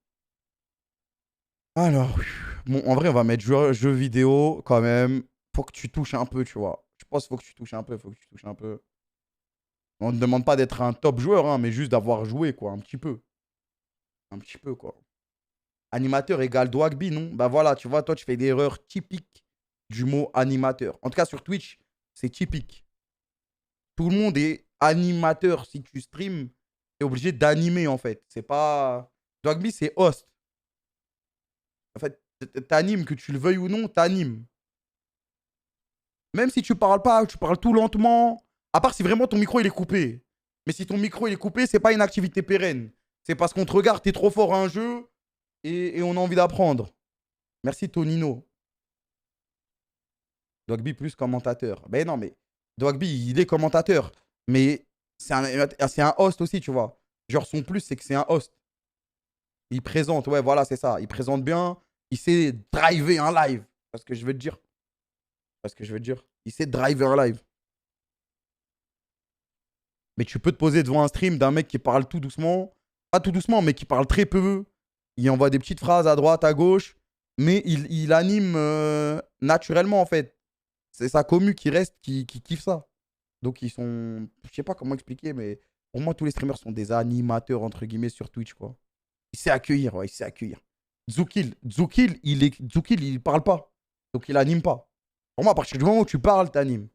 Alors, bon, en vrai, on va mettre jeu vidéo quand même. Faut que tu touches un peu, tu vois. Je pense qu'il faut que tu touches un peu, On ne demande pas d'être un top joueur, hein, mais juste d'avoir joué, quoi, un petit peu. Un petit peu, quoi. Animateur égale Dwagby, non? Bah voilà, tu vois, toi, tu fais l'erreur typique du mot animateur. En tout cas, sur Twitch, c'est typique. Tout le monde est animateur. Si tu streams, tu es obligé d'animer, en fait. C'est pas... Dwagby, c'est host. En fait, t'animes, que tu le veuilles ou non, t'animes. Même si tu parles pas, tu parles tout lentement. À part si vraiment ton micro, il est coupé. Mais si ton micro, il est coupé, c'est pas une activité pérenne. C'est parce qu'on te regarde, t'es trop fort à un jeu et on a envie d'apprendre. Merci, Tonino. Dwagby plus commentateur. Ben non, mais Dwagby, il est commentateur. Mais c'est un host aussi, tu vois. Genre, son plus, c'est que c'est un host. Il présente, ouais, voilà, c'est ça. Il présente bien. Il sait driver un live. C'est ce que je veux te dire. C'est ce que je veux te dire. Il sait driver un live. Mais tu peux te poser devant un stream d'un mec qui parle tout doucement. Pas tout doucement, mais qui parle très peu. Il envoie des petites phrases à droite, à gauche. Mais il anime naturellement, en fait. C'est sa commu qui reste, qui kiffe ça. Donc, ils sont... Je sais pas comment expliquer, mais pour moi, tous les streamers sont des animateurs, entre guillemets, sur Twitch, quoi. Il sait accueillir, ouais, il sait accueillir. Zoukil, il parle pas. Donc, il anime pas. Pour moi, à partir du moment où tu parles, t'animes.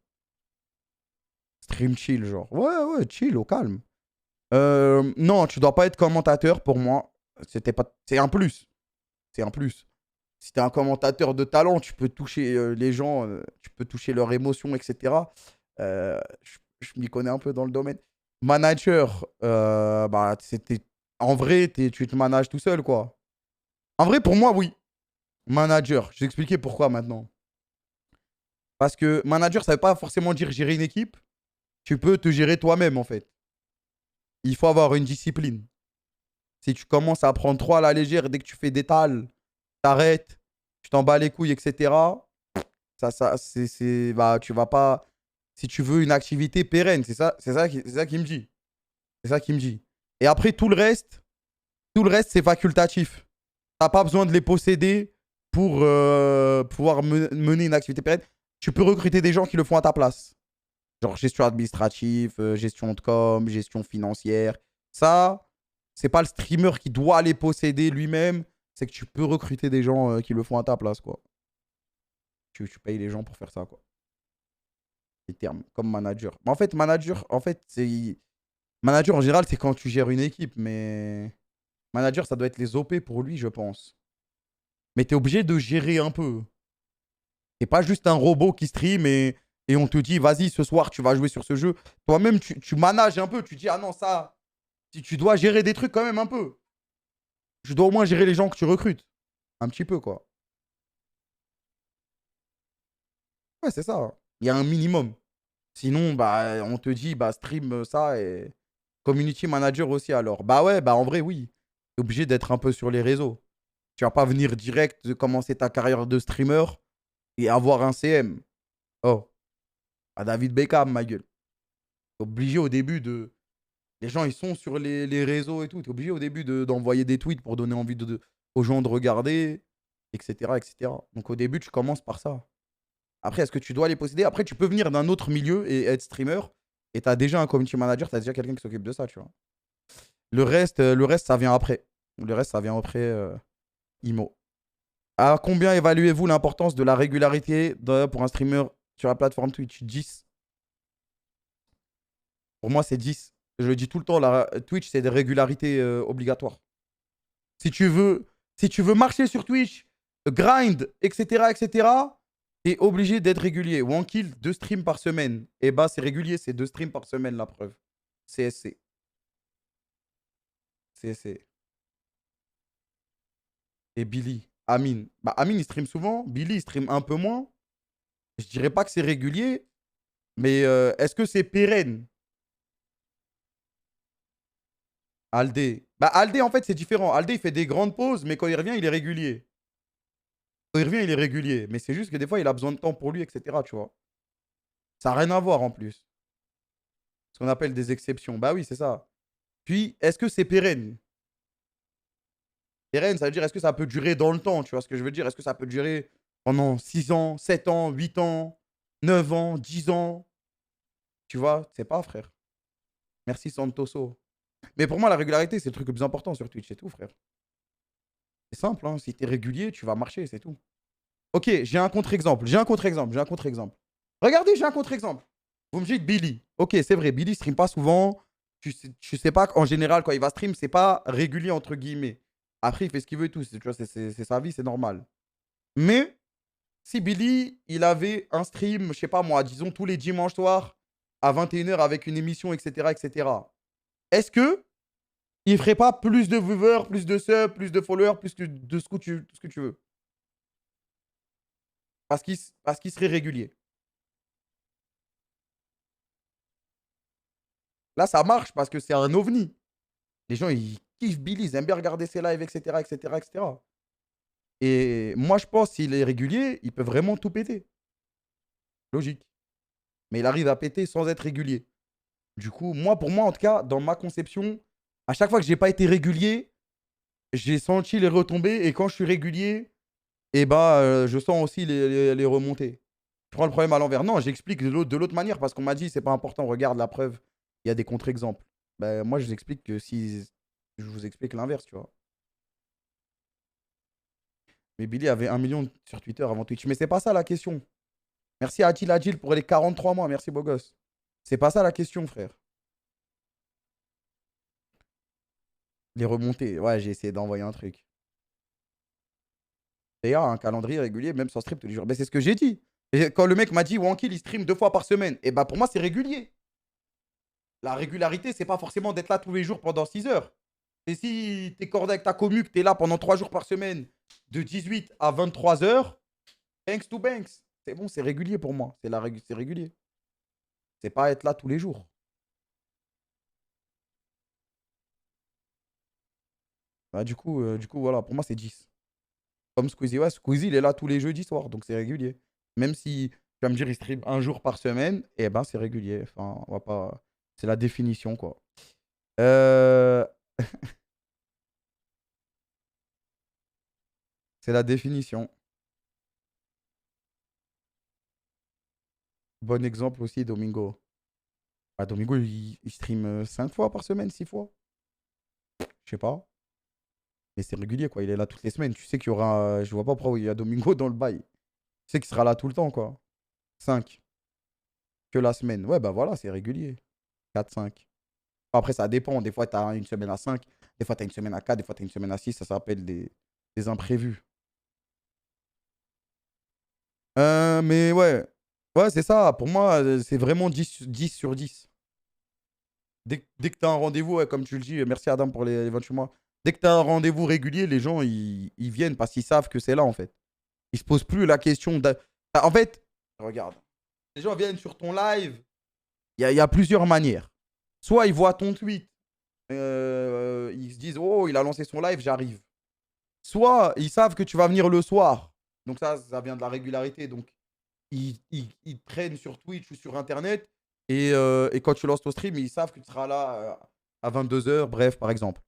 Stream chill, genre. Ouais, chill, au calme. Non, tu dois pas être commentateur, pour moi. C'est un plus. C'est un plus. Si t'es un commentateur de talent, tu peux toucher les gens, tu peux toucher leurs émotions, etc. Je m'y connais un peu dans le domaine. Manager, bah, en vrai, tu te manages tout seul, quoi. En vrai, pour moi, oui. Manager. Je vais expliquer pourquoi maintenant. Parce que manager, ça ne veut pas forcément dire gérer une équipe. Tu peux te gérer toi-même, en fait. Il faut avoir une discipline. Si tu commences à prendre trop à la légère, dès que tu fais des tales, t'arrêtes. tu t'en bats les couilles, etc. Bah, tu vas pas. Si tu veux une activité pérenne, c'est ça qu'il me dit. C'est ça qu'il me dit. Et après, tout le reste, c'est facultatif. T'as pas besoin de les posséder pour pouvoir mener une activité pérenne. Tu peux recruter des gens qui le font à ta place. Genre gestion administrative, gestion de com, gestion financière. Ça, c'est pas le streamer qui doit les posséder lui-même. C'est que tu peux recruter des gens qui le font à ta place, quoi. Tu payes les gens pour faire ça, quoi. Les termes, comme manager. Mais en fait, manager, en général, c'est quand tu gères une équipe, mais manager, ça doit être les OP pour lui, je pense. Mais t'es obligé de gérer un peu. T'es pas juste un robot qui stream et on te dit, vas-y, ce soir, tu vas jouer sur ce jeu. Toi-même, tu manages un peu. Tu dis, ah non, ça, tu dois gérer des trucs quand même un peu. Tu dois au moins gérer les gens que tu recrutes. Un petit peu, quoi. Ouais, c'est ça. Il y a un minimum. Sinon, bah, on te dit, bah, stream ça et community manager aussi, alors. Bah ouais, bah en vrai, oui. T'es obligé d'être un peu sur les réseaux. Tu vas pas venir direct de commencer ta carrière de streamer et avoir un CM. Oh. À David Beckham, ma gueule. T'es obligé au début de... Les gens, ils sont sur les réseaux et tout. T'es obligé au début d'envoyer des tweets pour donner envie aux gens de regarder, etc., etc. Donc au début, tu commences par ça. Après, est-ce que tu dois les posséder? Après, tu peux venir d'un autre milieu et être streamer. Et tu as déjà un community manager, tu as déjà quelqu'un qui s'occupe de ça, tu vois. Le reste, ça vient après. Le reste, ça vient après IMO. À combien évaluez-vous l'importance de la régularité pour un streamer sur la plateforme Twitch? 10. Pour moi, c'est 10. Je le dis tout le temps, Twitch, c'est des régularités obligatoires. Si tu veux marcher sur Twitch, grind, etc., etc., t'es obligé d'être régulier. One kill, 2 streams par semaine. Et bah, c'est régulier, c'est 2 streams par semaine, la preuve. CSC. CSC. Et Billy. Amine. Bah, Amine, il stream souvent. Billy, il stream un peu moins. Je dirais pas que c'est régulier. Mais est-ce que c'est pérenne? Aldé. Bah, Aldé, en fait, c'est différent. Aldé, il fait des grandes pauses, mais quand il revient, il est régulier. Quand il revient, il est régulier. Mais c'est juste que des fois, il a besoin de temps pour lui, etc. Tu vois. Ça n'a rien à voir en plus. Ce qu'on appelle des exceptions. Bah oui, c'est ça. Puis, est-ce que c'est pérenne? Pérenne, ça veut dire est-ce que ça peut durer dans le temps? Tu vois ce que je veux dire? Est-ce que ça peut durer pendant 6 ans, 7 ans, 8 ans, 9 ans, 10 ans? Tu vois, c'est pas, frère. Merci, Santoso. Mais pour moi, la régularité, c'est le truc le plus important sur Twitch, c'est tout, frère. C'est simple, hein. Si t'es régulier, tu vas marcher, c'est tout. Ok, j'ai un contre-exemple. Regardez, j'ai un contre-exemple. Vous me dites Billy. Ok, c'est vrai, Billy stream pas souvent. Tu sais pas qu'en général, quand il va stream, c'est pas régulier, entre guillemets. Après, il fait ce qu'il veut et tout. Tu vois, c'est sa vie, c'est normal. Mais si Billy, il avait un stream, je sais pas moi, disons tous les dimanches soirs à 21 h avec une émission, etc., etc. Est-ce que il ferait pas plus de viewers, plus de subs, plus de followers, plus de ce que tu veux? Parce qu'il serait régulier. Là, ça marche parce que c'est un ovni. Les gens, ils kiffent Billy, ils aiment bien regarder ses lives, etc., etc., etc. Et moi, je pense s'il est régulier, il peut vraiment tout péter. Logique. Mais il arrive à péter sans être régulier. Du coup, pour moi, en tout cas, dans ma conception, à chaque fois que j'ai pas été régulier, j'ai senti les retombées. Et quand je suis régulier, eh ben, je sens aussi les remontées. Je prends le problème à l'envers. Non, j'explique de l'autre manière parce qu'on m'a dit c'est pas important, regarde la preuve. Il y a des contre-exemples. Ben, moi, je vous explique que si je vous explique l'inverse, tu vois. Mais Billy avait 1 million sur Twitter avant Twitch. Mais c'est pas ça la question. Merci à Adil Adil pour les 43 mois. Merci, beau gosse. C'est pas ça la question, frère. Les remontées. Ouais, j'ai essayé d'envoyer un truc. D'ailleurs, un calendrier régulier, même sans stream tous les jours. Mais c'est ce que j'ai dit. Et quand le mec m'a dit Wankill, il stream 2 fois par semaine, et bah pour moi, c'est régulier. La régularité, c'est pas forcément d'être là tous les jours pendant 6 heures. Et si t'es cordé avec ta commu, que t'es là pendant 3 jours par semaine, de 18 à 23 heures, thanks to Banks. C'est bon, c'est régulier pour moi. C'est régulier. C'est pas être là tous les jours. Bah, du coup, voilà, pour moi, c'est 10. Comme Squeezie. Ouais, Squeezie, il est là tous les jeudis soirs, donc c'est régulier. Même si, tu vas me dire, il stream un jour par semaine, eh ben, c'est régulier. Enfin, on va pas... C'est la définition, quoi. C'est la définition. Bon exemple aussi, Domingo. Ah, Domingo, il stream 5 fois par semaine, 6 fois. Je sais pas. Mais c'est régulier, quoi. Il est là toutes les semaines. Tu sais qu'il y aura... Je vois pas pourquoi il y a Domingo dans le bail. Tu sais qu'il sera là tout le temps, quoi. 5. Que la semaine. Ouais, bah voilà, c'est régulier. 4, 5. Après, ça dépend. Des fois, tu as une semaine à 5. Des fois, tu as une semaine à 4. Des fois, tu as une semaine à 6. Ça s'appelle des imprévus. Mais ouais. Ouais, c'est ça. Pour moi, c'est vraiment 10 sur 10. Dès que tu as un rendez-vous, ouais, comme tu le dis, merci Adam pour les 28 mois. Dès que tu as un rendez-vous régulier, les gens, ils viennent parce qu'ils savent que c'est là, en fait. Ils se posent plus la question. En fait, regarde. Les gens viennent sur ton live. Il y a plusieurs manières. Soit ils voient ton tweet. Ils se disent, oh, il a lancé son live, j'arrive. Soit ils savent que tu vas venir le soir. Donc ça vient de la régularité. Donc ils te prennent sur Twitch ou sur Internet. Et quand tu lances ton stream, ils savent que tu seras là à 22h, bref, par exemple.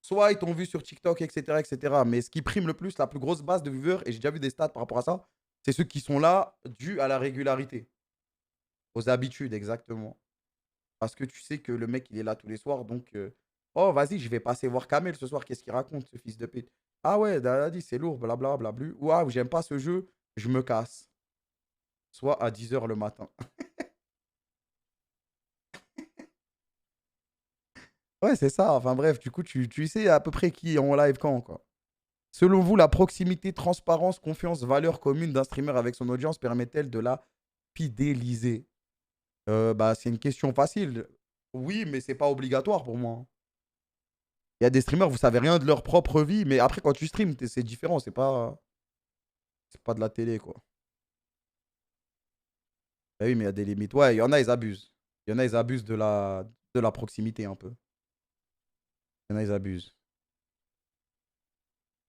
Soit ils t'ont vu sur TikTok, etc., etc. Mais ce qui prime le plus, la plus grosse base de viewers, et j'ai déjà vu des stats par rapport à ça, c'est ceux qui sont là dû à la régularité. Aux habitudes, exactement. Parce que tu sais que le mec, il est là tous les soirs. Donc, oh, vas-y, je vais passer voir Kamel ce soir. Qu'est-ce qu'il raconte, ce fils de pute? Ah ouais, Dadi, c'est lourd, blablabla, blablu. Ouah, j'aime pas ce jeu, je me casse. Soit à 10h le matin. Ouais, c'est ça. Enfin bref, du coup, tu sais à peu près qui est en live quand, quoi. Selon vous, la proximité, transparence, confiance, valeur commune d'un streamer avec son audience permet-elle de la fidéliser? Bah, c'est une question facile. Oui, mais c'est pas obligatoire pour moi. Il y a des streamers, vous savez rien de leur propre vie, mais après, quand tu streams, c'est différent. C'est pas de la télé, quoi. Bah oui, mais il y a des limites. Ouais, il y en a, ils abusent. Il y en a, ils abusent de la proximité un peu. Il y en a, ils abusent.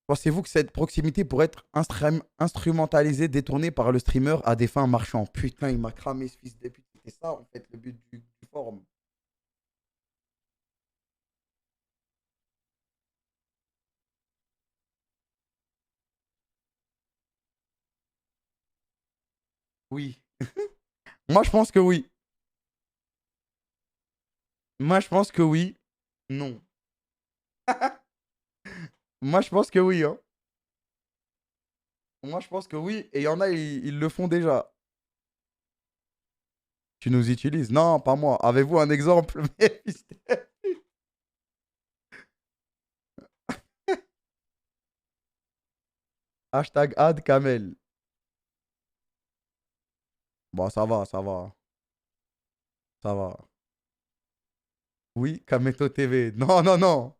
Pensez-vous que cette proximité pourrait être instrumentalisée, détournée par le streamer à des fins marchandes? Putain, il m'a cramé ce fils de pute. C'est ça, en fait, le but du forum. Oui. Moi, je pense que oui. Moi, je pense que oui. Non. Moi, je pense que oui. Hein. Moi, je pense que oui. Et il y en a, ils le font déjà. Tu nous utilises? Non, pas moi. Avez-vous un exemple? Hashtag ad Kamel. Bon, ça va, ça va. Ça va. Oui, Kameto TV. Non, non, non.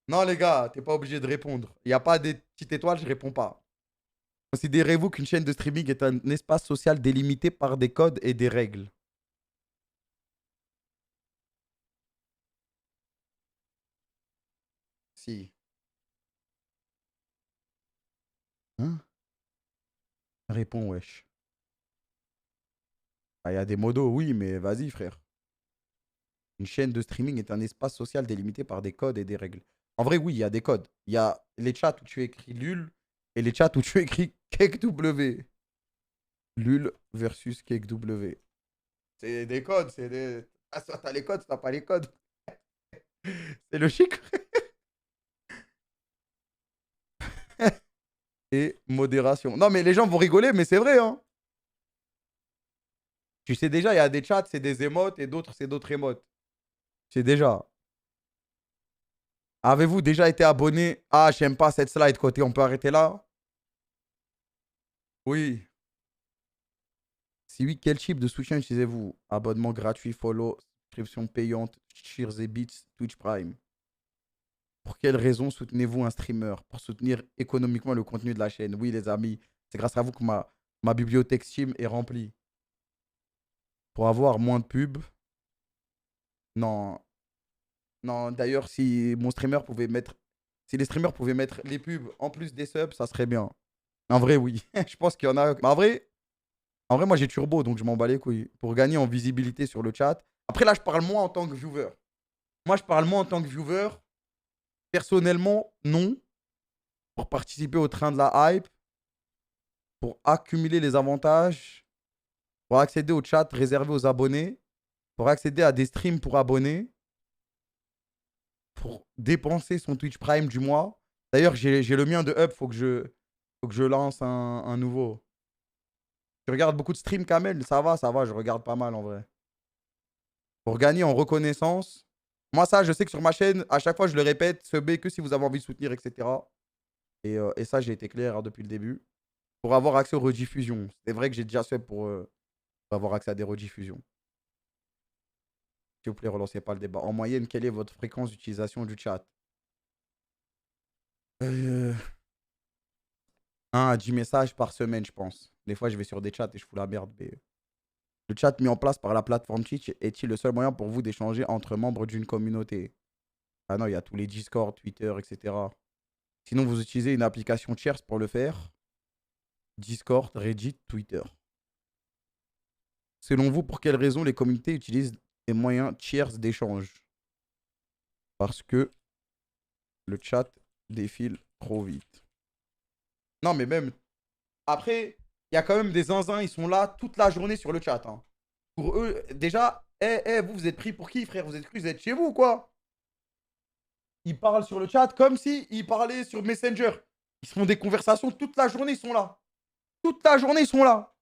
Non, les gars, t'es pas obligé de répondre. Il n'y a pas des petites étoiles, je réponds pas. Considérez-vous qu'une chaîne de streaming est un espace social délimité par des codes et des règles? Si. Hein? Réponds, wesh. Ah, il y a des modos, oui, mais vas-y, frère. Une chaîne de streaming est un espace social délimité par des codes et des règles. En vrai, oui, il y a des codes. Il y a les chats où tu écris LUL et les chats où tu écris CakeW. LUL versus CakeW. C'est des codes, c'est des... Ah, soit t'as les codes, soit t'as pas les codes. C'est logique. Et modération. Non, mais les gens vont rigoler, mais c'est vrai, hein. Tu sais déjà, il y a des chats, c'est des émotes, et d'autres, c'est d'autres émotes. C'est déjà. Avez-vous déjà été abonné? Ah, j'aime pas cette slide côté, on peut arrêter là? Oui. Si oui, quel type de soutien utilisez-vous? Abonnement gratuit, follow, subscription payante, Cheers et Beats, Twitch Prime. Pour quelles raisons soutenez-vous un streamer? Pour soutenir économiquement le contenu de la chaîne. Oui, les amis, c'est grâce à vous que ma bibliothèque Steam est remplie. Pour avoir moins de pubs. Non. Non, d'ailleurs, si mon streamer pouvait mettre Si les streamers pouvaient mettre les pubs en plus des subs, ça serait bien. En vrai, oui. Je pense qu'il y en a. Mais en vrai, moi j'ai turbo, donc je m'en bats les couilles. Pour gagner en visibilité sur le chat. Après, là, je parle moins en tant que viewer. Moi, je parle moins en tant que viewer. Personnellement, non. Pour participer au train de la hype. Pour accumuler les avantages. Pour accéder au chat réservé aux abonnés. Pour accéder à des streams pour abonnés. Pour dépenser son Twitch Prime du mois. D'ailleurs, j'ai le mien de Up. Faut que je lance un nouveau. Tu regardes beaucoup de streams, Kamel? Ça va, je regarde pas mal en vrai. Pour gagner en reconnaissance. Moi, ça, je sais que sur ma chaîne, à chaque fois, je le répète, subez que si vous avez envie de soutenir, etc. Et ça, j'ai été clair hein, depuis le début. Pour avoir accès aux rediffusions. C'est vrai que j'ai déjà sub pour avoir accès à des rediffusions. S'il vous plaît, relancez pas le débat. En moyenne, quelle est votre fréquence d'utilisation du chat? 1 à 10 messages par semaine, je pense. Des fois, je vais sur des chats et je fous la merde. Mais... Le chat mis en place par la plateforme Twitch est-il le seul moyen pour vous d'échanger entre membres d'une communauté? Ah non, il y a tous les Discord, Twitter, etc. Sinon, vous utilisez une application tierce pour le faire. Discord, Reddit, Twitter. Selon vous, pour quelles raisons les communautés utilisent des moyens tiers d'échange? Parce que le chat défile trop vite. Non, mais même... Après, il y a quand même des zinzins, ils sont là toute la journée sur le chat. Hein. Pour eux, déjà, vous êtes pris pour qui, frère? Vous êtes chez vous ou quoi? Ils parlent sur le chat comme si ils parlaient sur Messenger. Ils se font des conversations toute la journée, ils sont là. Toute la journée, ils sont là.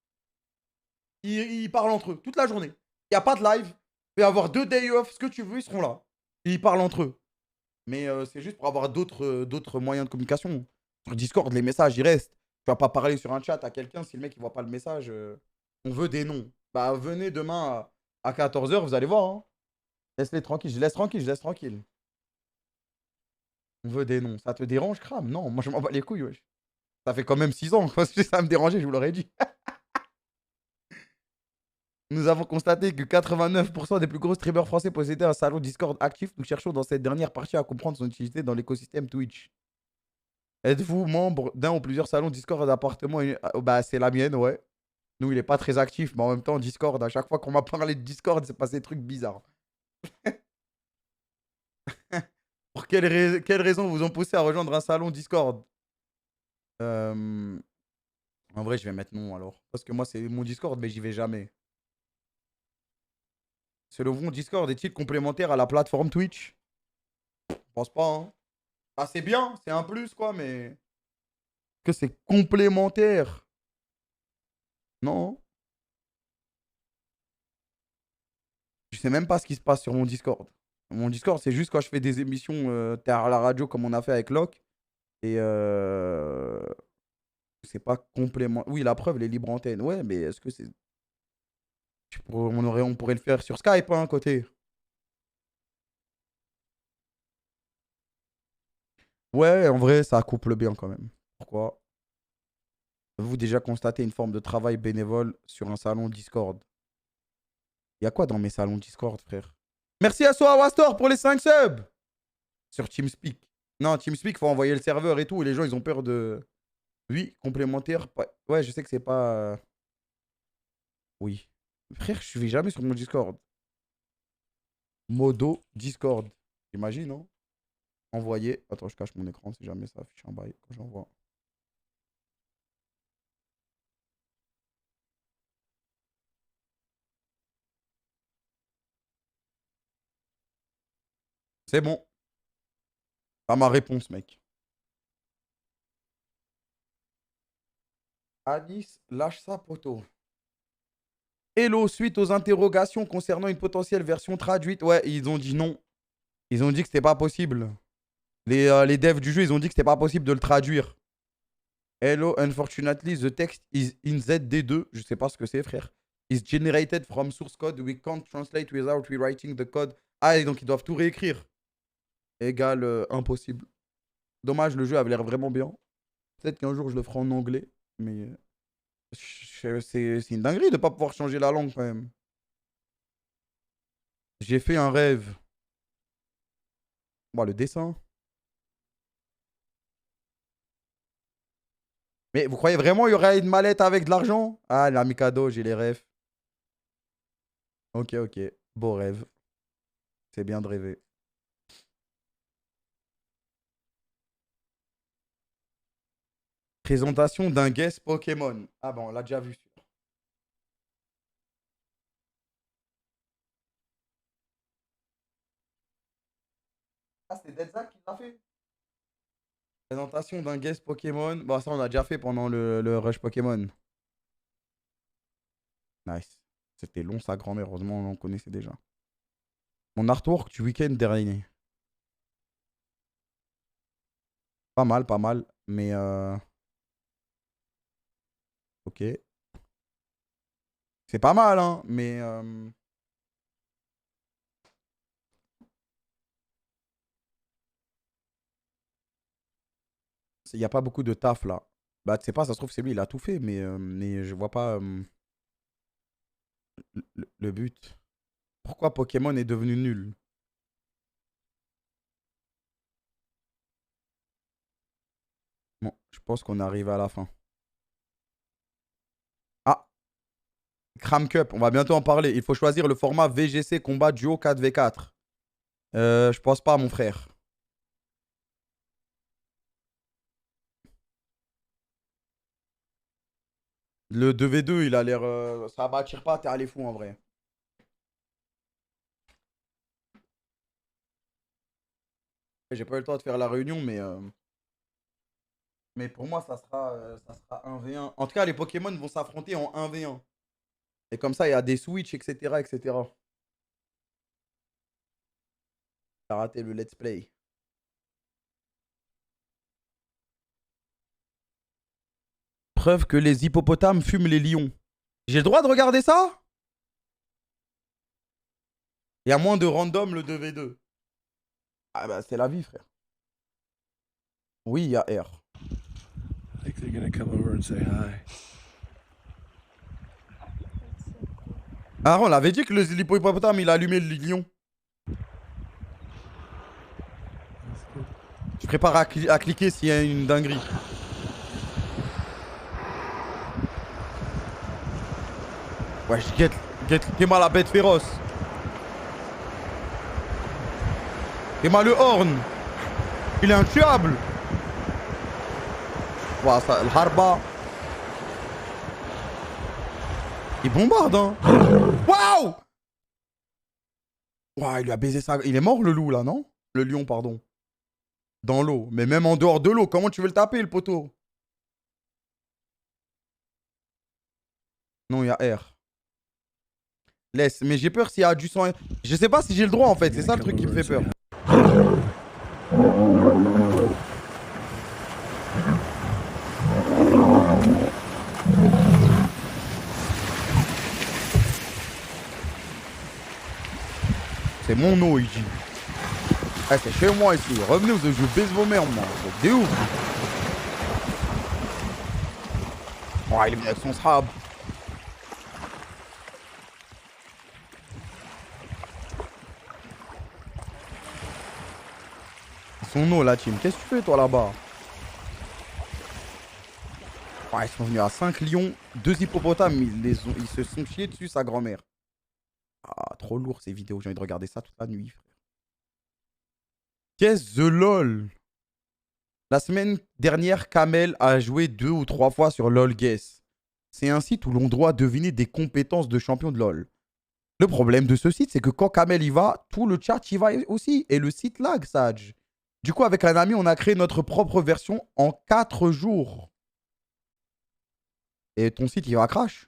Ils parlent entre eux, toute la journée. Il n'y a pas de live. Il peut y avoir 2 day off, ce que tu veux, ils seront là. Et ils parlent entre eux. Mais c'est juste pour avoir d'autres moyens de communication. Sur Discord, les messages, ils restent. Tu vas pas parler sur un chat à quelqu'un si le mec il voit pas le message. On veut des noms. Bah venez demain à 14 h, vous allez voir. Hein. Laisse-les tranquilles, je laisse tranquille. On veut des noms. Ça te dérange, crame? Non, moi je m'en bats les couilles, wesh. Ça fait quand même 6 ans. Si ça me dérangeait, je vous l'aurais dit. Nous avons constaté que 89% des plus gros streamers français possédaient un salon Discord actif. Nous cherchons dans cette dernière partie à comprendre son utilité dans l'écosystème Twitch. Êtes-vous membre d'un ou plusieurs salons Discord d'appartement? Bah, c'est la mienne, ouais. Nous, il est pas très actif, mais en même temps, Discord, à chaque fois qu'on m'a parlé de Discord, c'est passé des trucs bizarres. Pour quelles raisons vous ont poussé à rejoindre un salon Discord? En vrai, je vais mettre non alors. Parce que moi, c'est mon Discord, mais j'y vais jamais. Selon vous, Discord est-il complémentaire à la plateforme Twitch? Je pense pas, hein. Ah, c'est bien, c'est un plus, quoi, mais... Que c'est complémentaire? Non. Je sais même pas ce qui se passe sur mon Discord. Mon Discord, c'est juste quand je fais des émissions à la radio, comme on a fait avec Locke. Et c'est pas complémentaire. Oui, la preuve, les libres antennes. Ouais, mais est-ce que c'est... On pourrait le faire sur Skype, hein, côté. Ouais, en vrai, ça couple bien quand même. Pourquoi? Avez-vous déjà constaté une forme de travail bénévole sur un salon Discord? Il y a quoi dans mes salons Discord, frère? Merci à Soa Wastor pour les 5 subs! Sur TeamSpeak. Non, TeamSpeak, faut envoyer le serveur et tout. Et les gens, ils ont peur de... Oui, complémentaire. Ouais, je sais que c'est pas... Oui. Frère, je vais jamais sur mon Discord. Modo Discord. J'imagine, non? Envoyer. Attends, je cache mon écran si jamais ça affiche un bail quand j'envoie. C'est bon. Pas ma réponse, mec. Alice, lâche ça, poteau. Hello, suite aux interrogations concernant une potentielle version traduite. Ouais, ils ont dit non. Ils ont dit que c'était pas possible. Les devs du jeu, ils ont dit que c'était pas possible de le traduire. Hello, unfortunately, the text is in ZD2. Je sais pas ce que c'est, frère. Is generated from source code. We can't translate without rewriting the code. Ah, et donc ils doivent tout réécrire. Égal impossible. Dommage, le jeu avait l'air vraiment bien. Peut-être qu'un jour je le ferai en anglais. Mais c'est une dinguerie de pas pouvoir changer la langue quand même. J'ai fait un rêve. Bon, le dessin. Mais vous croyez vraiment qu'il y aurait une mallette avec de l'argent? Ah, la Mikado, j'ai les rêves. Ok, ok. Beau rêve. C'est bien de rêver. Présentation d'un guest Pokémon. Ah bon, on l'a déjà vu. Ah, c'est Deadzak qui l'a fait. Présentation d'un guest Pokémon. Bon, ça, on a déjà fait pendant le rush Pokémon. Nice. C'était long, sa grand-mère. Heureusement, on en connaissait déjà. Mon artwork du week-end dernier. Pas mal, pas mal. Mais ok. C'est pas mal, hein. Mais il n'y a pas beaucoup de taf là. Bah, tu sais pas, ça se trouve, c'est lui, il a tout fait. Mais je vois pas le but. Pourquoi Pokémon est devenu nul? Bon, je pense qu'on est arrivé à la fin. Ah, Cram Cup, on va bientôt en parler. Il faut choisir le format VGC combat duo 4v4. Je pense pas, mon frère. Le 2v2, il a l'air... ça m'attire pas, t'es allé fou en vrai. J'ai pas eu le temps de faire la réunion, mais pour moi, ça sera 1v1. En tout cas, les Pokémon vont s'affronter en 1v1. Et comme ça, il y a des switches, etc. etc. T'as raté le let's play. Preuve que les hippopotames fument les lions. J'ai le droit de regarder ça? Il y a moins de random le 2v2. Ah bah c'est la vie, frère. Oui, il y a R. Ah, on l'avait dit que l'hippopotame, il a allumé le lion. Je prépare à cliquer s'il y a une dinguerie. Ouais, t'es mal la bête féroce. T'es mal le horn. Il est intuable. Ouais, ça, le harba. Il bombarde, hein. Waouh! Waouh, il lui a baisé ça. Il est mort, le loup, là, non? Le lion, pardon. Dans l'eau. Mais même en dehors de l'eau, comment tu veux le taper, le poteau? Non, il y a R. Laisse, mais j'ai peur s'il y a du sang. Je sais pas si j'ai le droit, en fait. C'est ça le truc qui me fait peur. C'est mon eau, il dit. Ah, c'est chez moi ici. Revenez, je baisse vos mères, moi. C'est des ouf. Oh, il est venu avec son srab. Son eau, la team. Qu'est-ce que tu fais, toi, là-bas? Oh, ils sont venus à 5 lions, 2 hippopotames. Ils se sont chiés dessus, sa grand-mère. Ah, trop lourd ces vidéos, j'ai envie de regarder ça toute la nuit, frère. Qu'est-ce the lol? La semaine dernière, Kamel a joué 2 ou 3 fois sur LOL Guess. C'est un site où l'on doit deviner des compétences de champion de LOL. Le problème de ce site, c'est que quand Kamel y va, tout le chat y va aussi. Et le site lag, Sage. Du coup, avec un ami, on a créé notre propre version en 4 jours. Et ton site, il va crash.